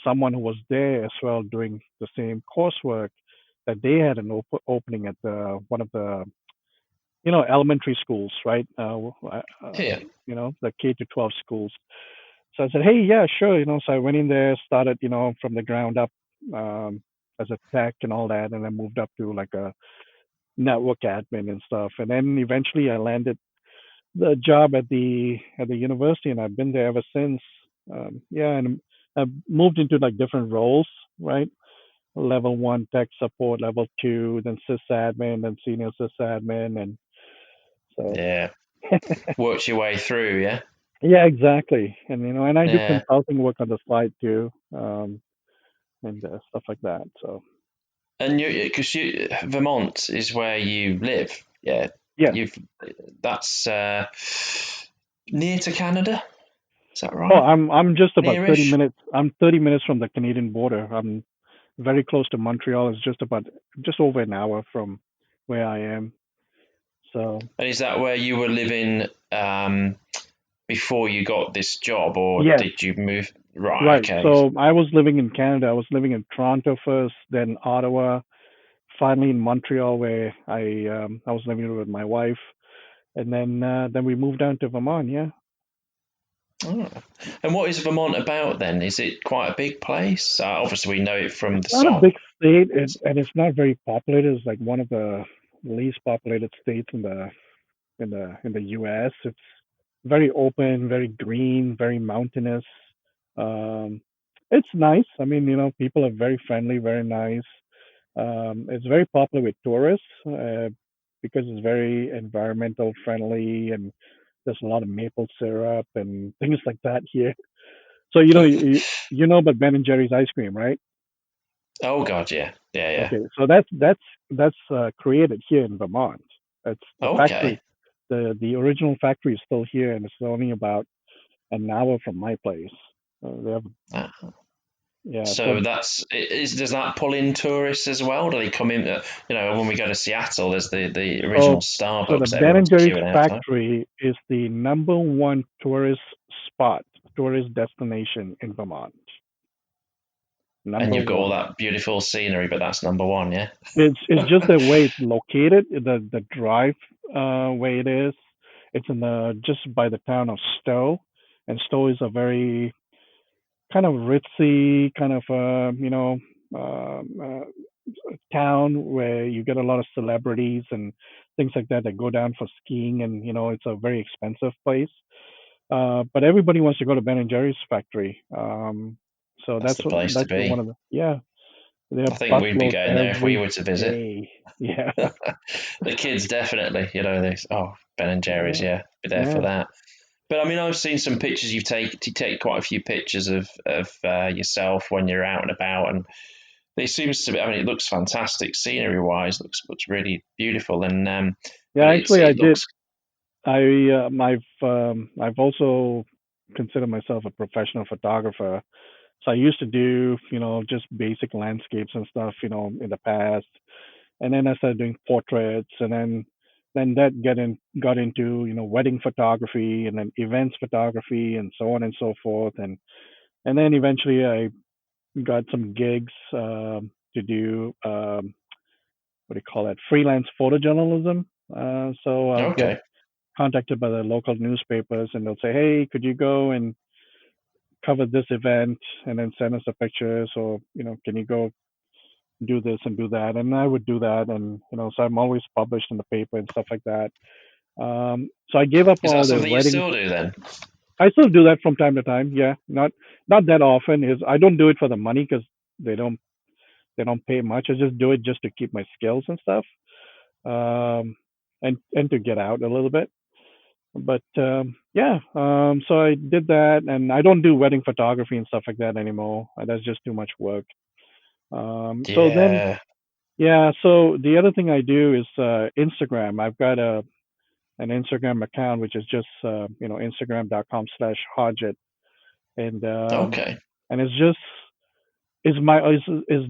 someone who was there as well doing the same coursework that they had an opening at the one of the elementary schools, right? Yeah. The K to 12 schools. So I said, hey, yeah, sure. So I went in there, started, from the ground up um, as a tech and all that, and then moved up to like a network admin and stuff. And then eventually I landed the job at the university, and I've been there ever since. Yeah, and I've moved into like different roles, right? Level one tech support, level two, then sysadmin, then senior sysadmin, and so Yeah. Worked your way through, yeah? yeah, exactly. And I do Yeah. consulting work on the side too, and stuff like that. So And because Vermont is where you live, yeah. yes. You've that's near to Canada. Is that Oh, right? I'm just about 30 Nearish. minutes. I'm 30 minutes from the Canadian border. I'm very close to Montreal. It's just over an hour from where I am. So And is that where you were living before you got this job, or yes, did you move? Right. right. Okay. So I was living in Canada. I was living in Toronto first, then Ottawa, finally in Montreal, where I was living with my wife, and then we moved down to Vermont. Yeah, Oh. And what is Vermont about then? Is it quite a big place? Obviously, we know it from it's the not a big song. state, and it's not very populated. It's like one of the least populated states in the U.S. It's very open, very green, very mountainous. Um, It's nice. I mean, people are very friendly, very nice. It's very popular with tourists because it's very environmental friendly, and there's a lot of maple syrup and things like that here. So you know about Ben and Jerry's ice cream, right? Oh God, yeah, yeah, yeah. Okay, so that's created here in Vermont. It's the factory. Okay. The original factory is still here, and it's only about an hour from my place. They have Uh, yeah. So So does that pull in tourists as well? Do they come in? When we go to Seattle, there's the so original so the Starbucks that Ben everyone's and Jerry's queuing outside, factory is the number one tourist spot, tourist destination in Vermont. and Number you've got all one. that beautiful scenery, but that's number one, yeah. It's just the way it's located, the drive way it is. It's in the just by the town of Stowe, and Stowe is a very kind of ritzy kind of town where you get a lot of celebrities and things like that that go down for skiing, and it's a very expensive place. But everybody wants to go to Ben and Jerry's factory. So That's the place to that's one be. of the yeah. They have I think we'd be busloads going there if we every were to visit. day. Yeah, The kids definitely, Ben and Jerry's, yeah, yeah, be there for yeah. that. But I mean, I've seen some pictures you take quite a few pictures of yourself when you're out and about, and it seems to be. I mean, it looks fantastic scenery wise. Looks really beautiful, and Yeah, but actually, I it did. looks I've also considered myself a professional photographer. So I used to do, just basic landscapes and stuff, in the past. And then I started doing portraits, and then that got into, wedding photography, and then events photography, and so on and so forth. And then eventually I got some gigs to do what do you call that? Freelance photojournalism. So I'll get okay. contacted by the local newspapers, and they'll say, "Hey, could you go and cover this event and then send us the pictures, or can you go do this and do that?" And I would do that, and so I'm always published in the paper and stuff like that. So I gave up Is that all the something you weddings. still do then? I still do that from time to time. Yeah, not that often. Is I don't do it for the money because they don't they don't pay much. I just do it just to keep my skills and stuff, and to get out a little bit. But yeah, so I did that, and I don't do wedding photography and stuff like that anymore. That's just too much work. So then, Yeah. yeah. So the other thing I do is Instagram. I've got a an Instagram account which is just Instagram.com/Harjit, and Okay. it's just is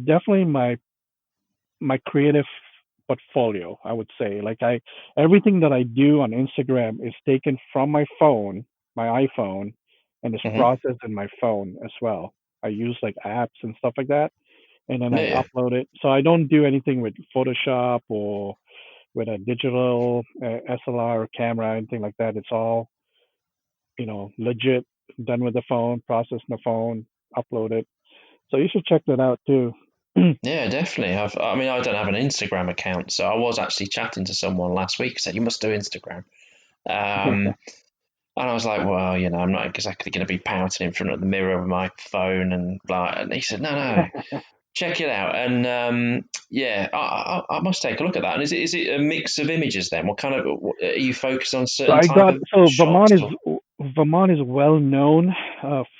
definitely my creative portfolio. I would say, like, I everything that I do on Instagram is taken from my iPhone, and is Hmm. processed in my phone as well. I use like apps and stuff like that, and then I Yeah. upload it. So I don't do anything with Photoshop or with a digital SLR camera, anything like that. It's all legit, done with the phone, processed on the phone, upload it. So you should check that out too. Yeah, definitely. I mean, I don't have an Instagram account, so I was actually chatting to someone last week who said you must do Instagram. Um, and I was like, well, I'm not exactly going to be pouting in front of the mirror with my phone and blah. And he said, no, check it out. And yeah, I must take a look at that. And is it a mix of images then? What kind of are you focused on So certain I type got of so shots? Or? Vermont is well known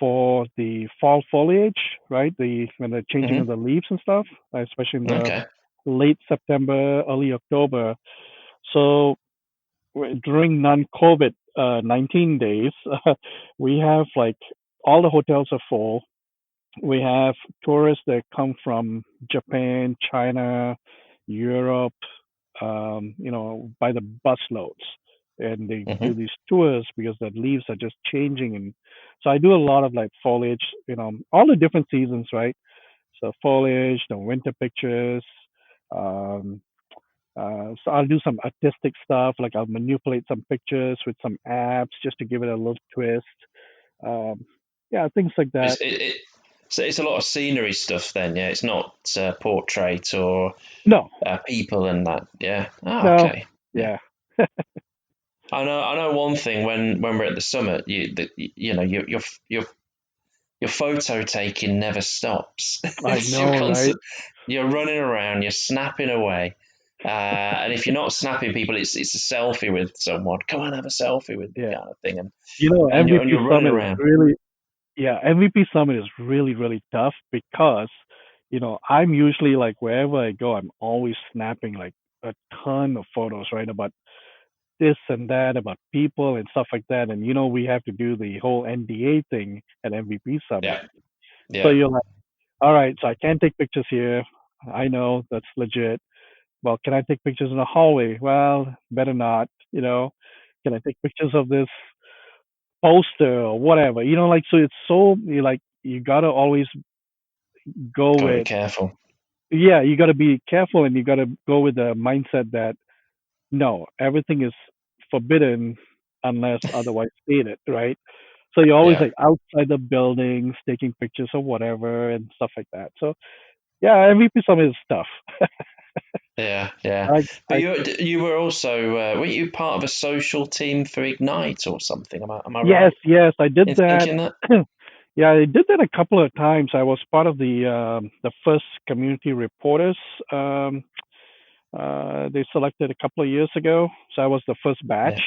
for the fall foliage, right? The when the changing of Hmm. the leaves and stuff, especially in the Okay. late September, early October. So during non-COVID 19 days, we have like all the hotels are full. We have tourists that come from Japan, China, Europe, by the busloads, and they do Hmm. these tours because the leaves are just changing. And so I do a lot of like foliage, all the different seasons, right? So foliage, the winter pictures. Um, so I'll do some artistic stuff, like I'll manipulate some pictures with some apps just to give it a little twist. Um, yeah, things like that. So it's a lot of scenery stuff then, yeah. It's not portrait or No, people and that, yeah. Oh, no, okay, yeah. yeah. I know one thing when we're at the summit, you know, you're your photo taking never stops. I It's your know, right? constant. You're running around, you're snapping away, and if you're not snapping people, it's a selfie with someone. Come on, have a selfie with me, Yeah. kind of thing, and you're and MVP you're running Summit is around. really, yeah, MVP Summit is really, really tough because, I'm usually like wherever I go, I'm always snapping like a ton of photos, right? About this and that, about people and stuff like that. And, we have to do the whole NDA thing at MVP Summit. Yeah, So yeah, you're like, all right, so I can't take pictures here. I know that's legit. Well, can I take pictures in the hallway? Well, better not, Can I take pictures of this poster or whatever? Like, so it's so, you gotta always go gotta be with, careful. yeah, you gotta be careful and you gotta go with the mindset that no, everything is forbidden unless otherwise stated, right? So you're always Yeah, like outside the buildings taking pictures or whatever and stuff like that. So yeah, MVP Summit is stuff. yeah, yeah. I, But I, you were also weren't you part of a social team for Ignite or something? Am I yes, right yes, I in did that. thinking that? Yeah, I did that a couple of times. I was part of the first community reporters. Um, they selected a couple of years ago, so I was the first batch,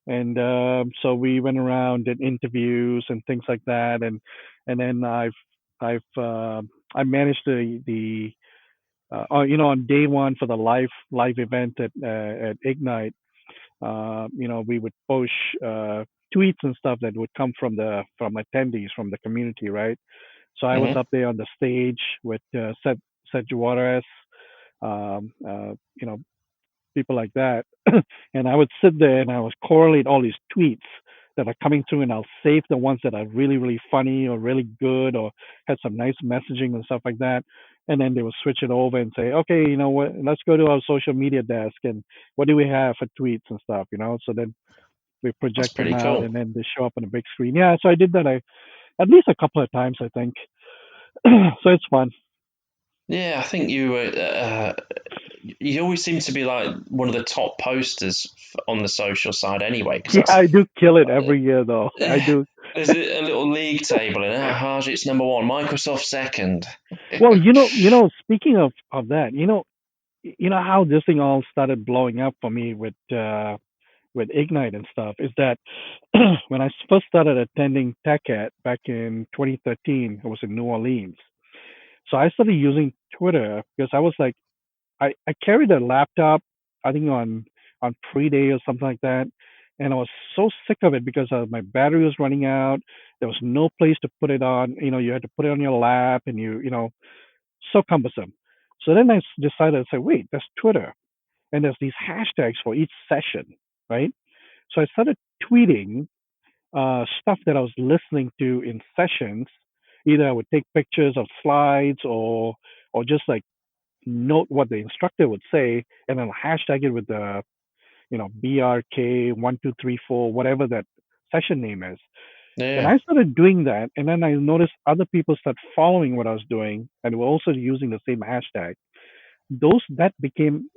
Yeah. and so we went around did interviews and things like that, and then I've I managed the on day one for the live event at Ignite. We would push uh, tweets and stuff that would come from attendees from the community, right? So I was Hmm. up there on the stage with Seth Juarez, people like that, and I would sit there and I would correlate all these tweets that are coming through, and I'll save the ones that are really really funny or really good or had some nice messaging and stuff like that. And then they would switch it over and say, okay, you know what? Let's go to our social media desk and what do we have for tweets and stuff, So then we That's project them pretty out cool. and then they show up on a big screen. Yeah, so I did that at least a couple of times, I think. So it's fun. Yeah, I think you were. You always seem to be like one of the top posters on the social side anyway, because Yeah, that's I do kill it every year though. I yeah. do. There's a little league table, and Harjit's number one, Microsoft second. Well, speaking of that, how this thing all started blowing up for me with Ignite and stuff is that when I first started attending TechEd back in 2013, I was in New Orleans. So I started using Twitter because I was like, I carried a laptop, I think on pre-day or something like that, and I was so sick of it because my battery was running out. There was no place to put it on. You had to put it on your lap, and so cumbersome. So then I decided to say, wait, there's Twitter, and there's these hashtags for each session, right? So I started tweeting stuff that I was listening to in sessions. Either I would take pictures of slides or just like note what the instructor would say, and then hashtag it with the BRK1234, whatever that session name is. When Yeah, I started doing that, and then I noticed other people start following what I was doing, and were also using the same hashtag. Those that became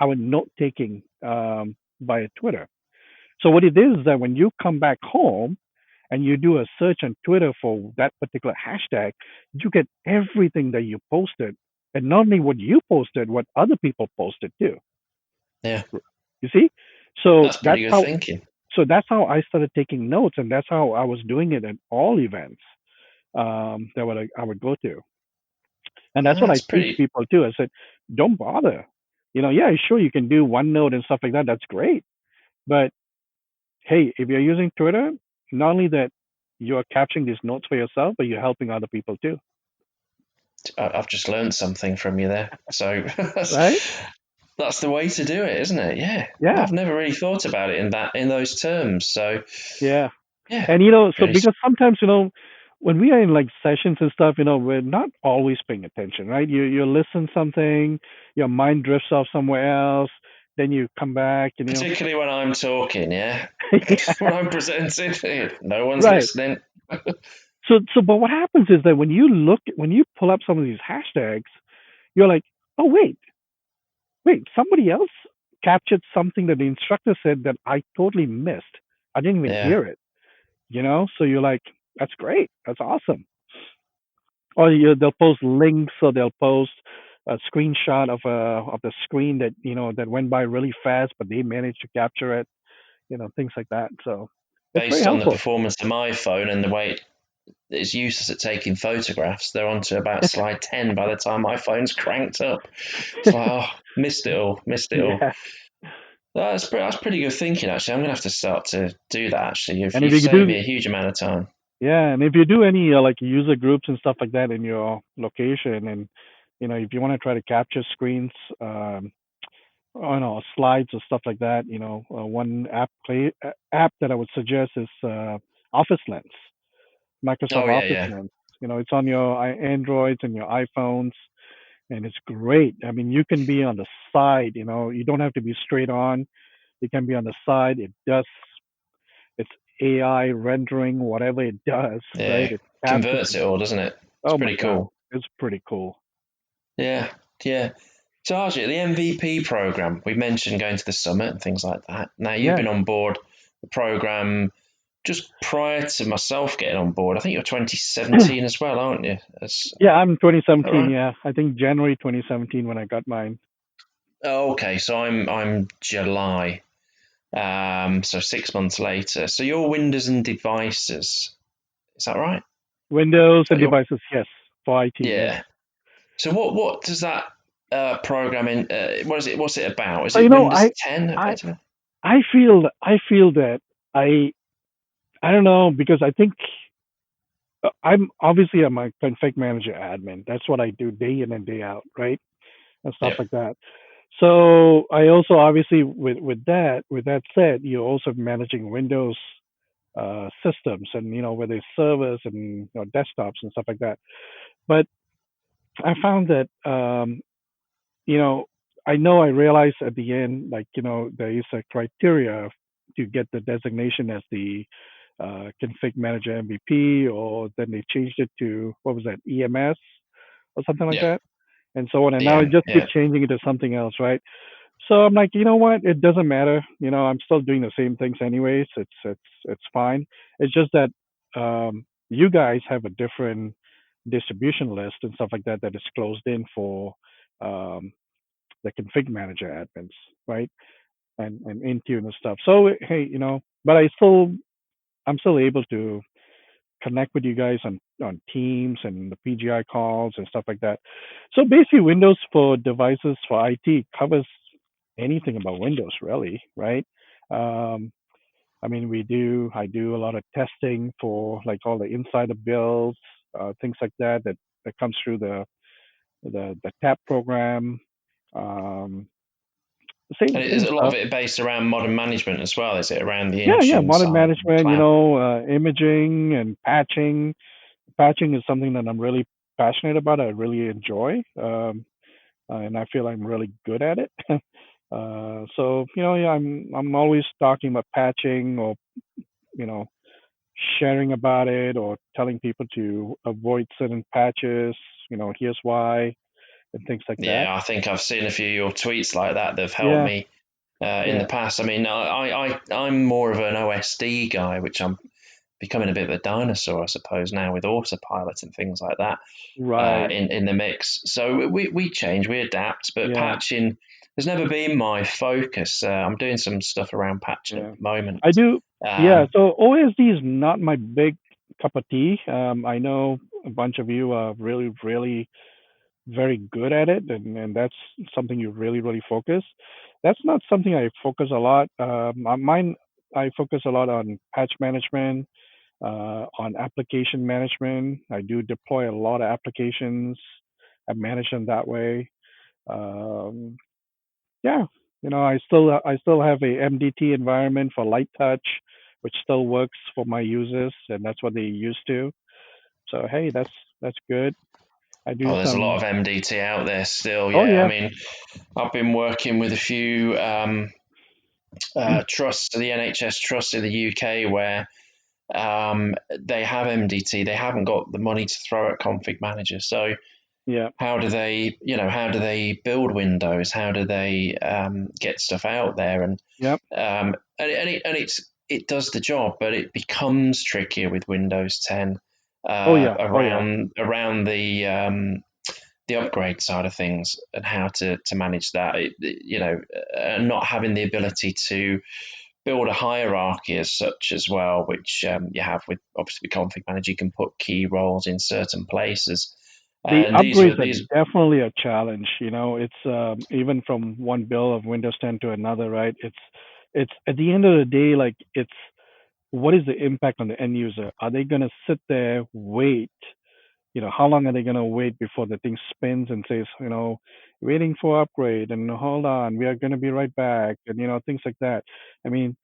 our note taking via Twitter. So what it is that when you come back home and you do a search on Twitter for that particular hashtag, you get everything that you posted, and not only what you posted, what other people posted too. yeah, You see, so that's pretty good thinking. that's how I started taking notes, and that's how I was doing it at all events that I would go to. And that's what I That's teach pretty. people too. I said, don't bother. Yeah, sure, you can do OneNote and stuff like that. That's great. But hey, if you're using Twitter, not only that you're capturing these notes for yourself, but you're helping other people too. I've just learned something from you there. So Right? that's the way to do it, isn't it? Yeah, Yeah. I've never really thought about it in those terms. So Yeah. yeah, And so really. because sometimes, when we are in like sessions and stuff, we're not always paying attention, right? You listen something, your mind drifts off somewhere else, then you come back and Particularly when I'm talking, yeah. yeah, When I'm presenting, no one's right. listening. So but what happens is that when you pull up some of these hashtags, you're like, oh wait, somebody else captured something that the instructor said that I totally missed. I didn't even Yeah, hear it. So you're like, That's great. That's awesome. Or they'll post links, or they'll post a screenshot of the screen that that went by really fast, but they managed to capture it. Things like that. So it's very Based on the helpful. performance of my phone and the way it's useless at taking photographs, they're on to about slide 10 by the time my phone's cranked up. It's like, oh, missed it all, missed it all. Yeah. That's pretty good thinking, actually. I'm going to have to start to do that, actually. And if You've you saved do, me a huge amount of time. yeah, and if you do any like user groups and stuff like that in your location, and if you want to try to capture screens, I don't know, slides or stuff like that, one app that I would suggest is Office Lens, Microsoft Oh, yeah, Office yeah. Lens. It's on your Androids and your iPhones, and it's great. I mean, you can be on the side. You don't have to be straight on. You can be on the side. It's AI rendering whatever it does, right? Yeah. It captures Converts it. it all, doesn't it? It's Oh my pretty God, cool. it's pretty cool. Yeah, yeah. So, Harjit, the MVP program, we mentioned going to the summit and things like that. Now, you've Yeah, been on board the program just prior to myself getting on board. I think you're 2017 as well, aren't you? Is yeah. I'm that 2017. right? Yeah, I think January 2017 when I got mine. Oh, okay, so I'm July, so 6 months later. So your Windows and devices, is that right? Windows Is and that your devices, yes, for IT, yes. yeah? So what does that program in? What is it? What's it about? Is So it Windows 10 I, effectively? I feel that I don't know because I think I'm a config manager admin. That's what I do day in and day out, right? And stuff Yeah, like that. So I also obviously with that said, you're also managing Windows systems and whether it's servers and desktops and stuff like that. But I found that you know I realized at the end like there is a criteria to get the designation as the config manager MVP, or then they changed it to what was that, EMS or something like yeah, that, and so on. And now it EM, just keeps yeah. changing it to something else, right? So I'm like, you know what? It doesn't matter. I'm still doing the same things anyways. It's fine. It's just that you guys have a different distribution list and stuff like that that is closed in for um, the config manager admins, right? And Intune and stuff. So hey, but I'm still able to connect with you guys on Teams and the PGI calls and stuff like that. So basically, Windows for devices for IT covers anything about Windows, really, right? Um, I mean, I do a lot of testing for like all the insider builds, things like that that comes through the TAP program. Um, And is same a lot of stuff. it based around modern management as well? Is it around the Yeah, yeah, Intune modern side and management, cloud? imaging and patching. Patching is something that I'm really passionate about. I really enjoy, and I feel I'm really good at it. So yeah, I'm always talking about patching, or you know, sharing about it, or telling people to avoid certain patches. Here's why, and things like that. Yeah, I think I've seen a few of your tweets like that that have helped Yeah, me in the yeah, past. I mean, I'm more of an OSD guy, which I'm becoming a bit of a dinosaur, I suppose, now with autopilot and things like that right. in the mix. So we change, we adapt, but Yeah, patching has never been my focus. I'm doing some stuff around patching at yeah. the moment. I do. Yeah. Um, So OSD is not my big cup of tea. I know a bunch of you are really, really very good at it, and that's something you really, really focus. That's not something I focus a lot. Mine, I focus a lot on patch management, on application management. I do deploy a lot of applications. I manage them that way. Um, yeah, I still have a MDT environment for light touch, which still works for my users, and that's what they used to. So hey, that's good. I do oh, there's a lot some. of MDT out there still. Oh Yeah, I yeah, mean, I've been working with a few trusts, the NHS trusts in the UK, where they have MDT. They haven't got the money to throw at config manager. So yeah, how do they build Windows? How do they get stuff out there? yep, And it's it does the job, but it becomes trickier with Windows 10 Oh yeah, oh yeah. around the upgrade side of things and how to manage that. Not having the ability to build a hierarchy as such as well, which you have with obviously the config manager. You can put key roles in certain places, The and upgrades are these definitely a challenge. It's even from one build of Windows 10 to another, right? It's at the end of the day, like it's what is the impact on the end user? Are they gonna sit there, wait? How long are they gonna wait before the thing spins and says, waiting for upgrade and hold on, we are gonna be right back, and things like that. I mean,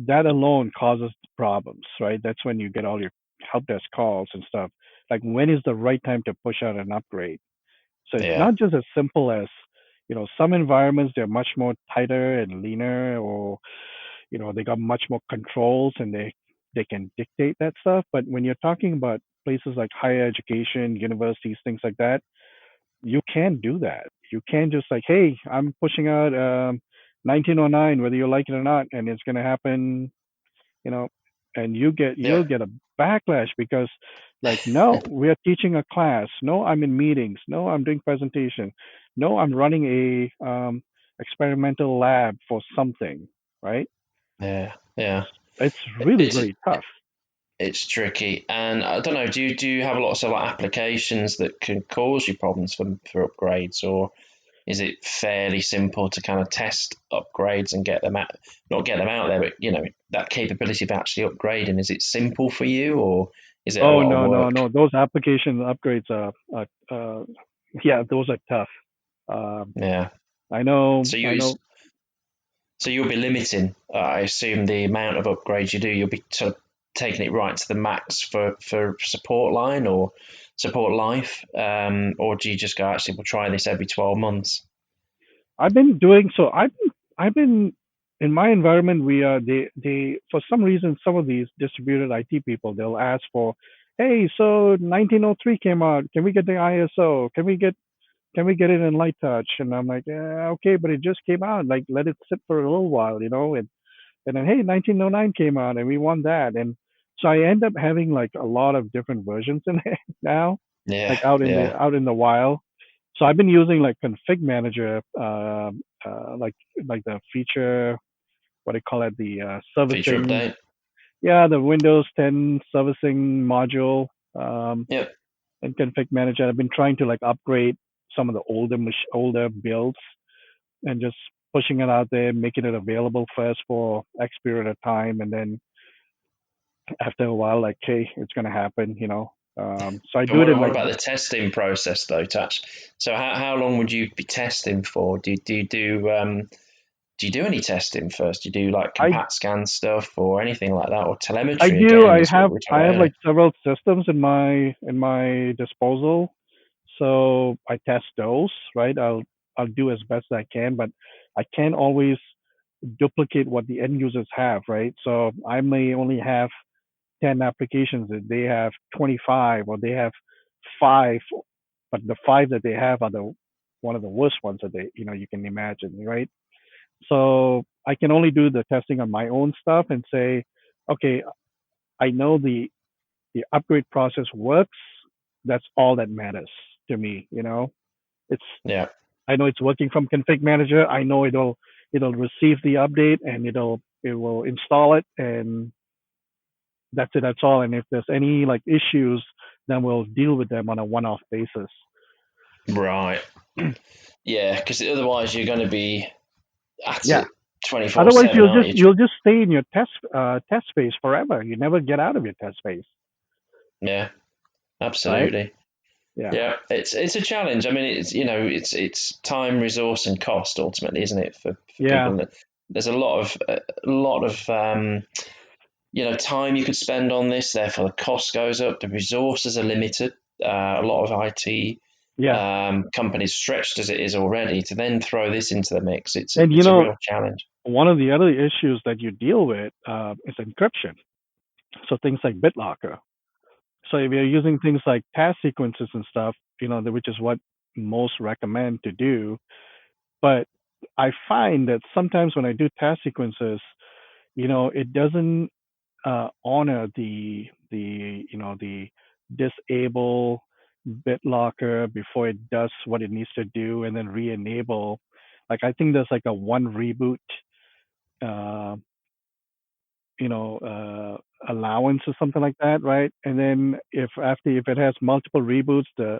that alone causes problems, right? That's when you get all your help desk calls and stuff. Like, when is the right time to push out an upgrade? So it's yeah not just as simple as, some environments they're much more tighter and leaner, or they got much more controls and they can dictate that stuff. But when you're talking about places like higher education, universities, things like that, you can't do that. You can't just like, hey, I'm pushing out 1909, whether you like it or not, and it's going to happen, you know, and yeah you'll get a backlash because, like, no, we are teaching a class. No, I'm in meetings. No, I'm doing presentation. No, I'm running a experimental lab for something, right? yeah. It's really It's really tough. it's tricky, and I don't know. Do you have lots of like applications that can cause you problems for upgrades, or is it fairly simple to kind of test upgrades and get them out, not get them out there, but that capability of actually upgrading? Is it simple for you, or is it a Oh lot of no no work? no, those application upgrades yeah, those are tough. Um, Yeah. I know So I you know. so you'll be limiting, I assume, the amount of upgrades you do. You'll be sort of taking it right to the max for support line or support life, or do you just go, actually, we'll try this every 12 months? I've been doing so. I've been in my environment. We are they for some reason, some of these distributed IT people, they'll ask for, hey, so 1903 came out. Can we get the ISO? Can we get it in light touch? And I'm like, yeah, okay, but it just came out. Like, let it sit for a little while, and then, hey, 1909 came out and we want that. And so I end up having like a lot of different versions in it now, Yeah, like out in the yeah. out in the wild. So I've been using like config manager, like the feature, what do you call it, the Feature servicing, update. yeah, the Windows 10 servicing module, Yep. and config manager. I've been trying to like upgrade some of the older builds and just pushing it out there, making it available first for X period of time, and then after a while, like, hey, it's gonna happen, So I But do it in what like, about the testing process though, Touch? So how long would you be testing for? Do you do any testing first? Do you do like I compat scan stuff or anything like that, or I telemetry do. again? I Is what have we talked I about have earlier. like several systems in my disposal, so I test those. Right, I'll do as best I can, but I can't always duplicate what the end users have. Right, so I may only have 10 applications, that they have 25, or they have five, but the five that they have are the one of the worst ones that you can imagine, right? So I can only do the testing on my own stuff and say, okay, I know the upgrade process works. That's all that matters to me. It's Yeah. I know it's working from config manager. I know it'll receive the update and it will install it, and that's it. That's all. And if there's any like issues, then we'll deal with them on a one-off basis. Right. Yeah, because otherwise you're going to be at Yeah. it 24 Otherwise, 7, you'll aren't just you? you'll just stay in your test phase forever. You never get out of your test phase, Yeah, right? absolutely. Yeah. Yeah, it's a challenge. I mean, it's time, resource, and cost ultimately, isn't it, for Yeah. people? There's a lot of time you could spend on this. Therefore, the cost goes up. The resources are limited. A lot of IT Yeah. companies, stretched as it is already, to then throw this into the mix, it's And it's a real challenge. one of the other issues that you deal with is encryption. So things like BitLocker. So if you're using things like task sequences and stuff, which is what most recommend to do, but I find that sometimes when I do task sequences, it doesn't honor the disable BitLocker before it does what it needs to do and then re-enable. Like I think there's like a one reboot, uh, allowance or something like that, right? And then if it has multiple reboots, the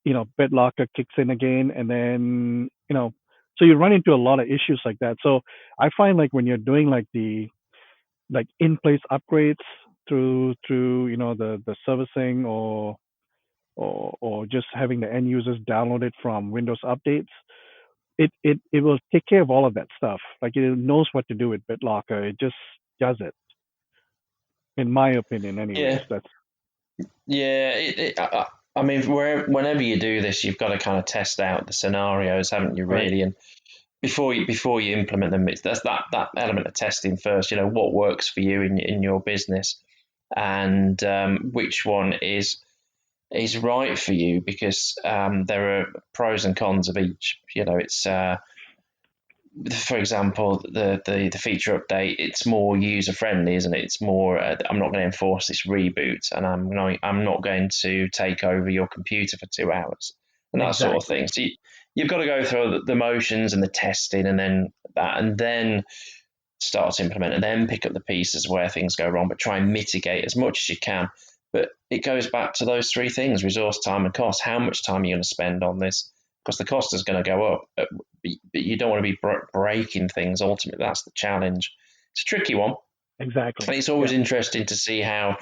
BitLocker kicks in again, and then so you run into a lot of issues like that. So I find like when you're doing like the like in place upgrades through the servicing or just having the end users download it from Windows updates, it will take care of all of that stuff. Like it knows what to do with BitLocker. It just does it, in my opinion. Anyways, Yeah, that's yeah. I mean, whenever you do this, you've got to kind of test out the scenarios, haven't you? right. Really, and before you implement them, that's that element of testing first. You know what works for you in your business, and which one is right for you because there are pros and cons of each. You know, it's for example, the feature update, it's more user friendly, isn't it? It's more. I'm not going to enforce this reboot, and I'm not going to take over your computer for 2 hours, and that sort of thing. Exactly. So you've got to go through the motions and the testing, and then start to implement, and then pick up the pieces where things go wrong, but try and mitigate as much as you can. But it goes back to those three things: resource, time, and cost. How much time are you going to spend on this? Because the cost is going to go up, but you don't want to be breaking things. Ultimately, that's the challenge. It's a tricky one, and Exactly. it's Yeah. always interesting to see how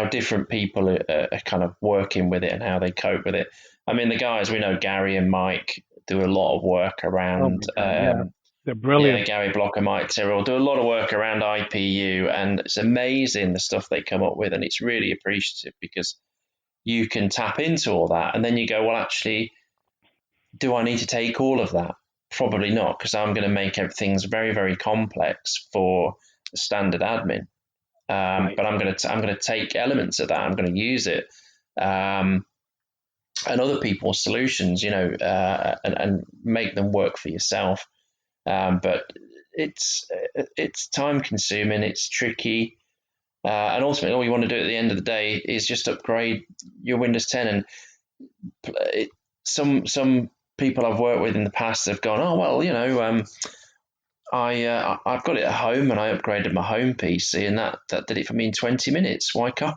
different people are kind of working with it and how they cope with it. I mean, the guys we know, Gary and Mike, do a lot of work Oh around my God. Yeah. They're yeah, brilliant. Gary Blocker, Mike Tyrrell do a lot of work around IPU, and it's amazing the stuff they come up with, and it's really appreciative because you can tap into all that, and then you go, well, actually, do I need to take all of that? Probably not, because I'm going to make things very, very complex for the standard admin. Right. But I'm going to take elements of that. I'm going to use it, um, and other people's solutions, and make them work for yourself. But it's time consuming, it's tricky, and ultimately all you want to do at the end of the day is just upgrade your Windows 10. And it, some people I've worked with in the past have gone, oh well, I've got it at home and I upgraded my home PC and that did it for me in 20 minutes. Why can't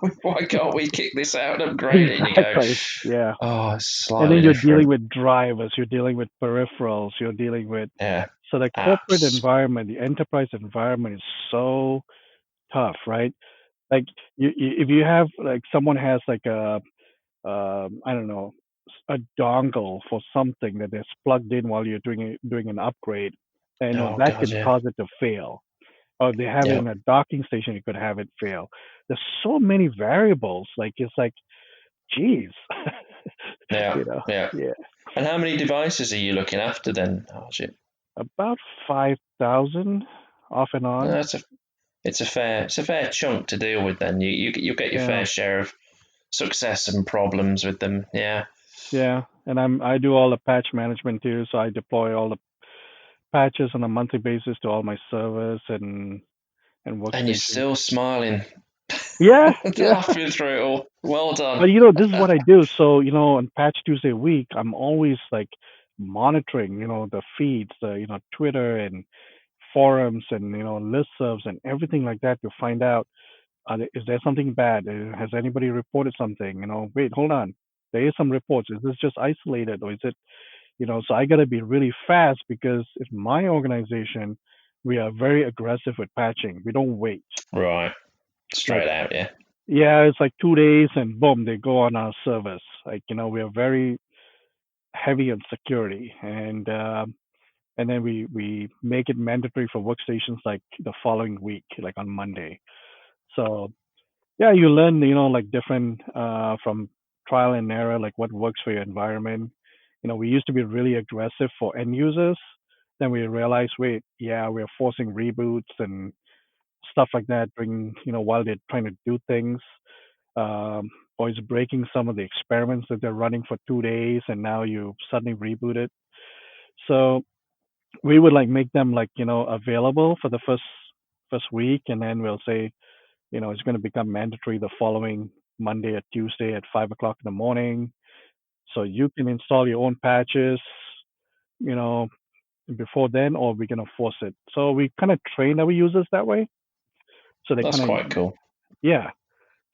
we kick this out and upgrade it? And you go, Exactly. Yeah. oh, it's And then slightly you're dealing different. with drivers, you're dealing with peripherals, you're dealing with Yeah, so the corporate apps. environment, the enterprise environment is so tough, right? Like if you have like someone has like a I don't know, a dongle for something that is plugged in while you're doing an upgrade, and Oh that god, can yeah, cause it to fail. Or they have it yeah, in a docking station, it could have it fail. There's so many variables. Like it's like, geez, yeah, you know, yeah. yeah, And how many devices are you looking after then, Harjit? about 5,000 off and No, on. it's a fair chunk to deal with. Then you get your Yeah, fair share of success and problems with them. Yeah, yeah, and I do all the patch management too, so I deploy all the patches on a monthly basis to all my servers and and you're workstations. still smiling Yeah, yeah. laughing through it all. Well done. But this is what I do. So, on Patch Tuesday week, I'm always like monitoring, the feeds, Twitter and forums and listservs and everything like that to find out is there something bad? Has anybody reported something? Wait, hold on. There is some reports. Is this just isolated or is it, so I got to be really fast because in my organization, we are very aggressive with patching. We don't wait. Right, Like, straight out. Yeah, yeah, it's like 2 days and boom, they go on our service. Like, we are very heavy on security and then we make it mandatory for workstations like the following week, like on Monday. So yeah, you learn, like different from trial and error, like what works for your environment. We used to be really aggressive for end users. Then we realized, wait, yeah, we're forcing reboots and stuff like that during, while they're trying to do things. Or it's breaking some of the experiments that they're running for 2 days and now you suddenly reboot it. So we would like make them like, available first week, and then we'll say, it's going to become mandatory the following Monday or Tuesday at 5 o'clock in the morning. So you can install your own patches, you know, before then, or we're going to force it. So we kind of train our users that way. So they That's kind of, quite cool. yeah.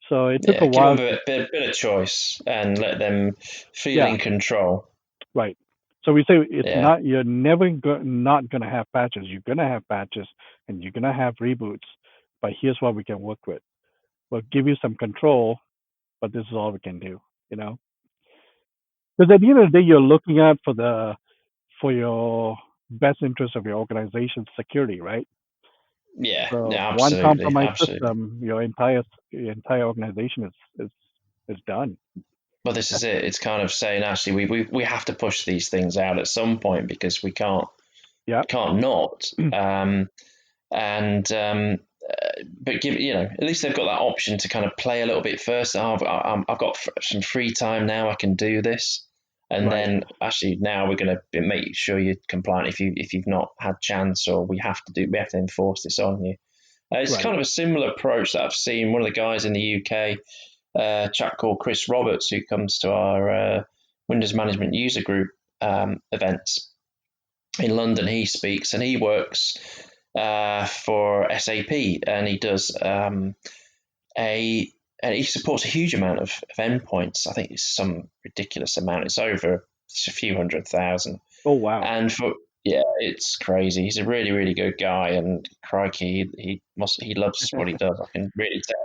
So it took a Yeah, give them while. a bit of choice and let them feel Yeah, in control. right. So we say it's Yeah, not, you're never not going to have patches. You're going to have patches and you're going to have reboots. But here's what we can work with. We'll give you some control, but this is all we can do, you know? Because at the end of the day, you're looking out for your best interest of your organization's security, right? yeah, So yeah, one absolutely, compromised absolutely. system, your entire organization is done. But this is it. It's kind of saying actually we have to push these things out at some point because we Yeah, can't not. And but give at least they've got that option to kind of play a little bit first. Oh, I've got some free time now. I can do this, and right, then actually now we're going to make sure you're compliant if you've not had chance or we have to enforce this on you. It's right. kind of a similar approach that I've seen one of the guys in the UK, a chap called Chris Roberts, who comes to our Windows Management User Group events in London. He speaks and he works for SAP, and he does a and he supports a huge amount of endpoints. I think it's some ridiculous amount. It's a few 100,000, Oh wow. and for yeah, it's crazy. He's a really really good guy, and crikey, he loves what he does. I can really tell.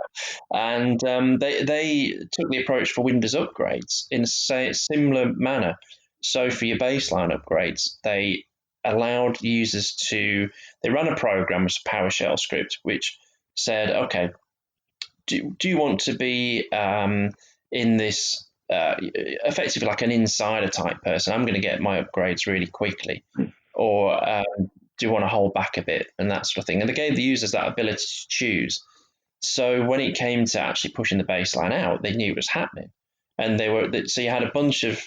And they took the approach for Windows upgrades in a similar manner. So for your baseline upgrades, they allowed users to they run a program as a PowerShell script, which said, okay, do you want to be in this effectively like an insider type person? I'm going to get my upgrades really quickly, or do you want to hold back a bit and that sort of thing? And they gave the users that ability to choose. So when it came to actually pushing the baseline out, they knew it was happening, and so you had a bunch of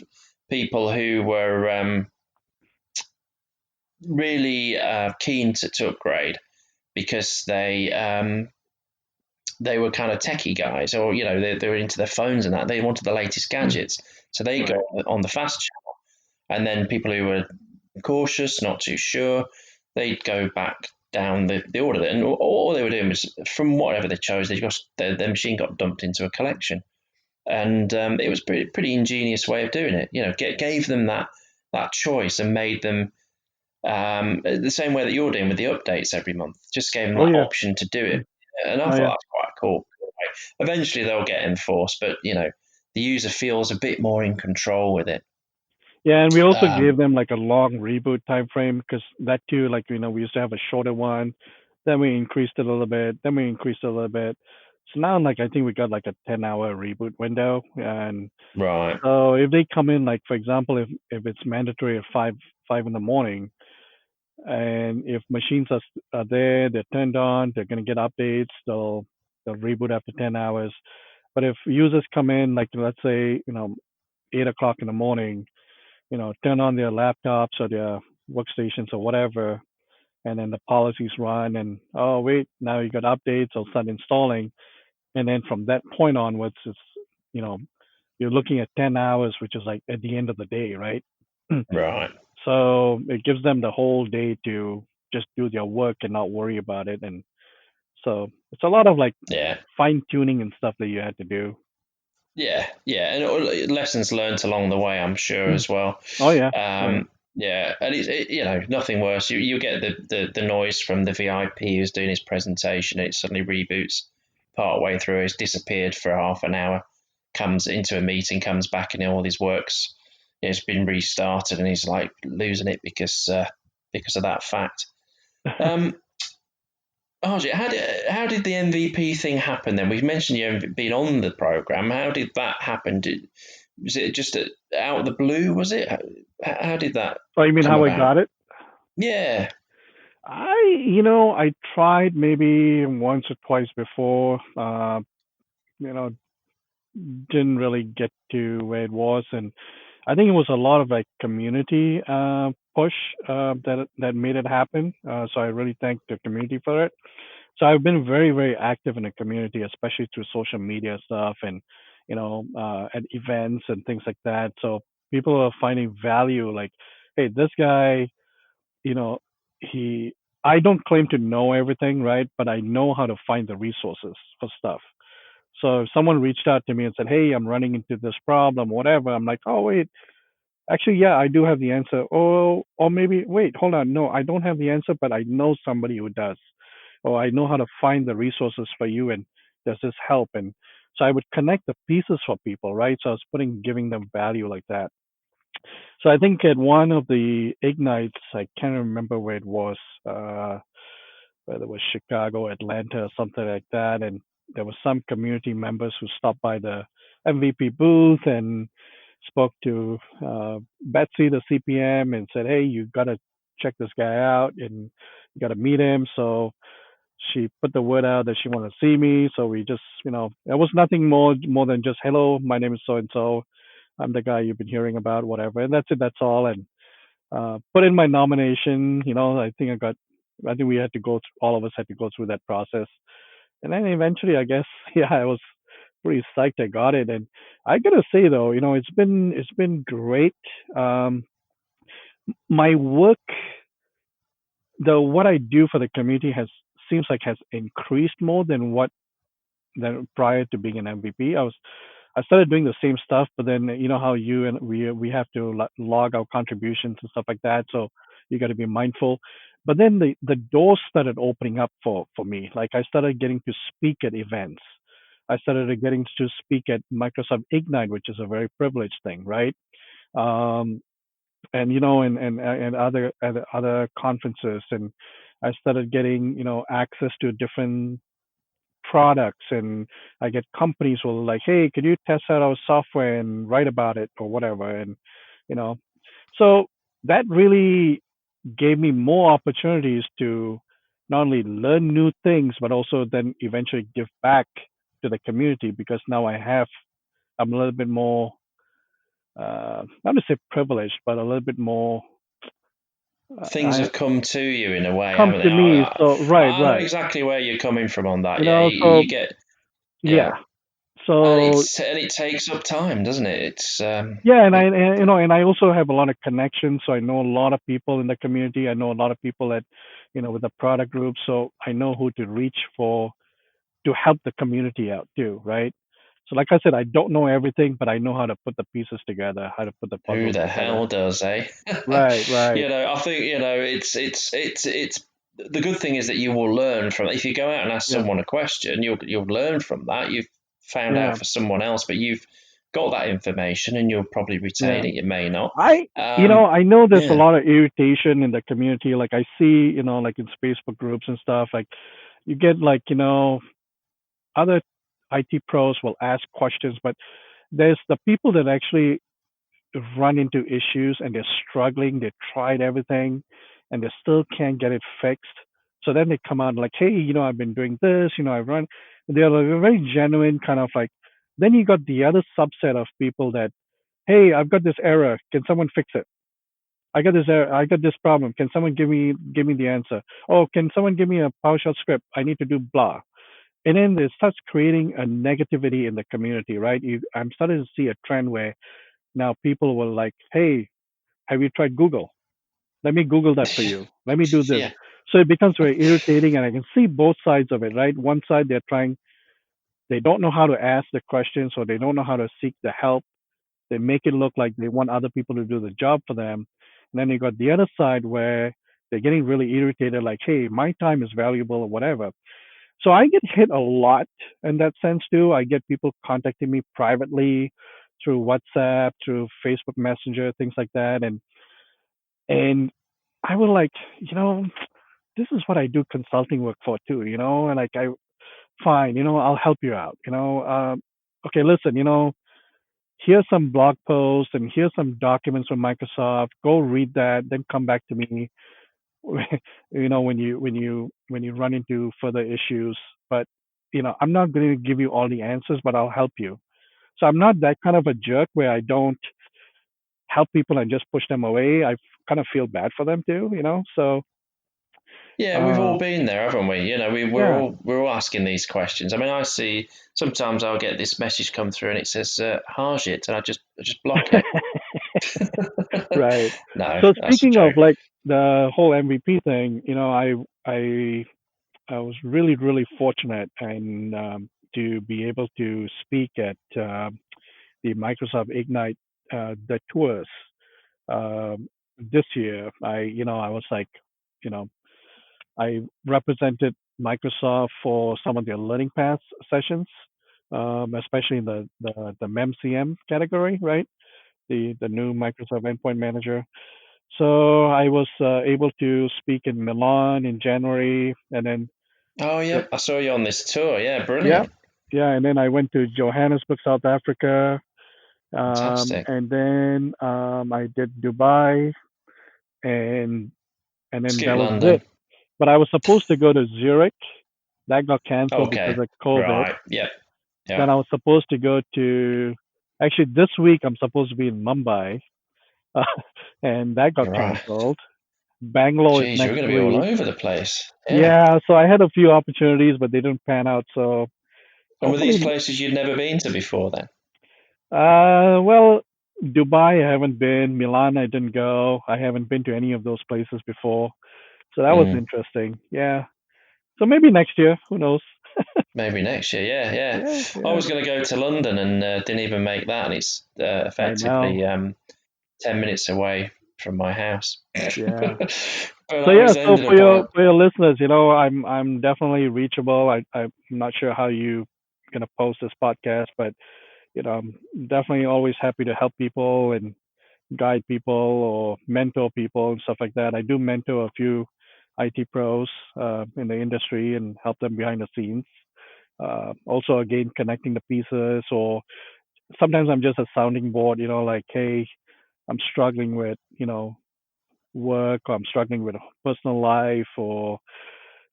people who were really keen to upgrade because they were kind of techie guys, or they were into their phones and that. They wanted the latest gadgets, so they got Right. on the fast channel. And then people who were cautious, not too sure, they'd go back down the order. And all they were doing was from whatever they chose, their machine got dumped into a collection, and it was pretty ingenious way of doing it. Gave them that choice and made them the same way that you're doing with the updates every month. Just gave them Oh that yeah. option to do it, and I Oh thought yeah. that's quite cool. Eventually, they'll get enforced, but the user feels a bit more in control with it. Yeah, and we also Um, gave them like a long reboot time frame because that too, like we used to have a shorter one, then we increased it a little bit, then we increased it a little bit. So now, like I think we got like a 10-hour reboot window, and right, so if they come in, like for example, if it's mandatory at five in the morning, and if machines are there, they're turned on, they're gonna get updates, they'll reboot after 10 hours. But if users come in, like let's say 8 o'clock in the morning, turn on their laptops or their workstations or whatever, and then the policies run, and oh wait, now you got updates, I'll start installing, and then from that point onwards, it's you know you're looking at 10 hours, which is like at the end of the day, right? right, So it gives them the whole day to just do their work and not worry about it, and so it's a lot of like yeah, fine tuning and stuff that you had to do. yeah, and lessons learned along the way, I'm sure as well. Oh yeah, oh yeah. Um, yeah, and nothing worse. You get the noise from the VIP who's doing his presentation. It suddenly reboots part way through. He's disappeared for half an hour, comes into a meeting, comes back, and all his works it's been restarted, and he's like losing it because of that fact. Um, Harjit, how did the MVP thing happen then? We've mentioned you being on the program. How did that happen? Was it just out of the blue? Was it? How did that Oh, you mean come how I about? got it? Yeah, I tried maybe once or twice before. You know, didn't really get to where it was, and I think it was a lot of like community push that made it happen. So I really thank the community for it. So I've been very, very active in the community, especially through social media stuff and, at events and things like that. So people are finding value like, hey, this guy, you know, he, I don't claim to know everything, right? But I know how to find the resources for stuff. So if someone reached out to me and said, hey, I'm running into this problem, whatever, I'm like, oh, wait, actually, yeah, I do have the answer. Or maybe, wait, hold on. No, I don't have the answer, but I know somebody who does. Or I know how to find the resources for you, and does this help? And so I would connect the pieces for people, right? So I was giving them value like that. So I think at one of the ignites, I can't remember where it was, uh, whether it was Chicago, Atlanta, or something like that, and there were some community members who stopped by the MVP booth and spoke to Betsy, the CPM, and said, "Hey, you got to check this guy out, and you got to meet him." So she put the word out that she wanted to see me. So we just, there was nothing more than just, "Hello, my name is so and so. I'm the guy you've been hearing about, whatever." And that's it. That's all. And put in my nomination. I think we had to go. All of us had to go through that process, and then eventually, I guess, yeah, I was pretty psyched I got it. And I gotta say though, it's been great. Um, my work, the what I do for the community has increased more than prior to being an MVP. I started doing the same stuff, but then you know how you and we have to log our contributions and stuff like that. So you got to be mindful. But then the doors started opening up for me. Like I started getting to speak at events. I started getting to speak at Microsoft Ignite, which is a very privileged thing, right? Um, and other conferences, and I started getting access to different products, and I get companies will like, hey, could you test out our software and write about it or whatever, and you know, so that really gave me more opportunities to not only learn new things but also then eventually give back to the community because now I'm a little bit more not to say privileged but a little bit more Things I have come to you in a way, come haven't they? to me. So right, I know right, exactly where you're coming from on that. Yeah, so you get, yeah, yeah, and so it takes up time, doesn't it? It's yeah, and it, I also have a lot of connections, so I know a lot of people in the community. I know a lot of people at, with the product group, so I know who to reach for to help the community out too, right? So, like I said, I don't know everything, but I know how to put the pieces together, how to put the who puzzles the together. hell does, eh? Right, right, I think it's the good thing is that you will learn from. If you go out and ask yeah, someone a question, you'll learn from that. You've found out yeah, for someone else, but you've got that information, and you'll probably yeah. retain it. You may not. I, Um, I know there's a yeah. lot of irritation in the community. Like I see, like in Facebook groups and stuff. Like you get like, other IT pros will ask questions, but there's the people that actually run into issues and they're struggling. They tried everything and they still can't get it fixed. So then they come out like, hey, I've been doing this, I've run. They're a very genuine kind of like. Then you got the other subset of people that, hey, I've got this error. Can someone fix it? I got this error. I got this problem. Can someone give me the answer? Oh, can someone give me a PowerShell script? I need to do blah. And then it starts creating a negativity in the community, right? I'm starting to see a trend where now people will like, hey, have you tried Google? Let me Google that for you. Let me do this. Yeah. So it becomes very irritating, and I can see both sides of it, right? One side, they don't know how to ask the questions, or they don't know how to seek the help. They make it look like they want other people to do the job for them. And then you got the other side where they're getting really irritated, like, hey, my time is valuable or whatever. So I get hit a lot in that sense too. I get people contacting me privately through WhatsApp, through Facebook Messenger, things like that. And I was like, this is what I do consulting work for too, and like I fine, I'll help you out, okay, listen, here's some blog posts and here's some documents from Microsoft. Go read that, then come back to me, when you run into further issues. But I'm not going to give you all the answers, but I'll help you. So I'm not that kind of a jerk where I don't help people and just push them away. I kind of feel bad for them too. So Yeah, we've all Um, been there, haven't we? You know, yeah. we're all asking these questions. I mean, I see sometimes I'll get this message come through and it says Harjit, and I just block it. Right. No, So that's a speaking of joke. like the whole MVP thing, I I was really fortunate and to be able to speak at the Microsoft Ignite the tours this year. I was like, you know, I represented Microsoft for some of their Learning Paths sessions, especially in the MEMCM category, right? The new Microsoft Endpoint Manager. So I was able to speak in Milan in January, and then Oh, uh, yeah, I saw you on this tour. Yeah, yeah, brilliant, yeah, and then I went to Johannesburg, South Africa, fantastic. and then I did Dubai, and then Skip that was it. London. But I was supposed to go to Zurich, that got canceled because Okay, of COVID. right. Yep, yeah. Then I was supposed to go to actually this week I'm supposed to be in Mumbai, and that got You're right. canceled. Bangalore is Geez, you're next going to be all week. over the place. Yeah. Yeah, so I had a few opportunities, but they didn't pan out. So And were these hopefully, places you'd never been to before then? well, Dubai I haven't been, Milan I didn't go. I haven't been to any of those places before, so that was Mm, interesting. Yeah, so maybe next year. Who knows? maybe next year. Yeah, yeah. Yeah, I yeah. was going to go to London and didn't even make that, and it's I know. effectively 10 minutes away from my house. Yeah. But So I yeah. was So ended for up on your a listeners, I'm definitely reachable. I'm not sure how you gonna post this podcast, but I'm definitely always happy to help people and guide people or mentor people and stuff like that. I do mentor a few IT pros in the industry and help them behind the scenes. Also, again, connecting the pieces, or sometimes I'm just a sounding board. Like, hey, I'm struggling with work, or I'm struggling with personal life, or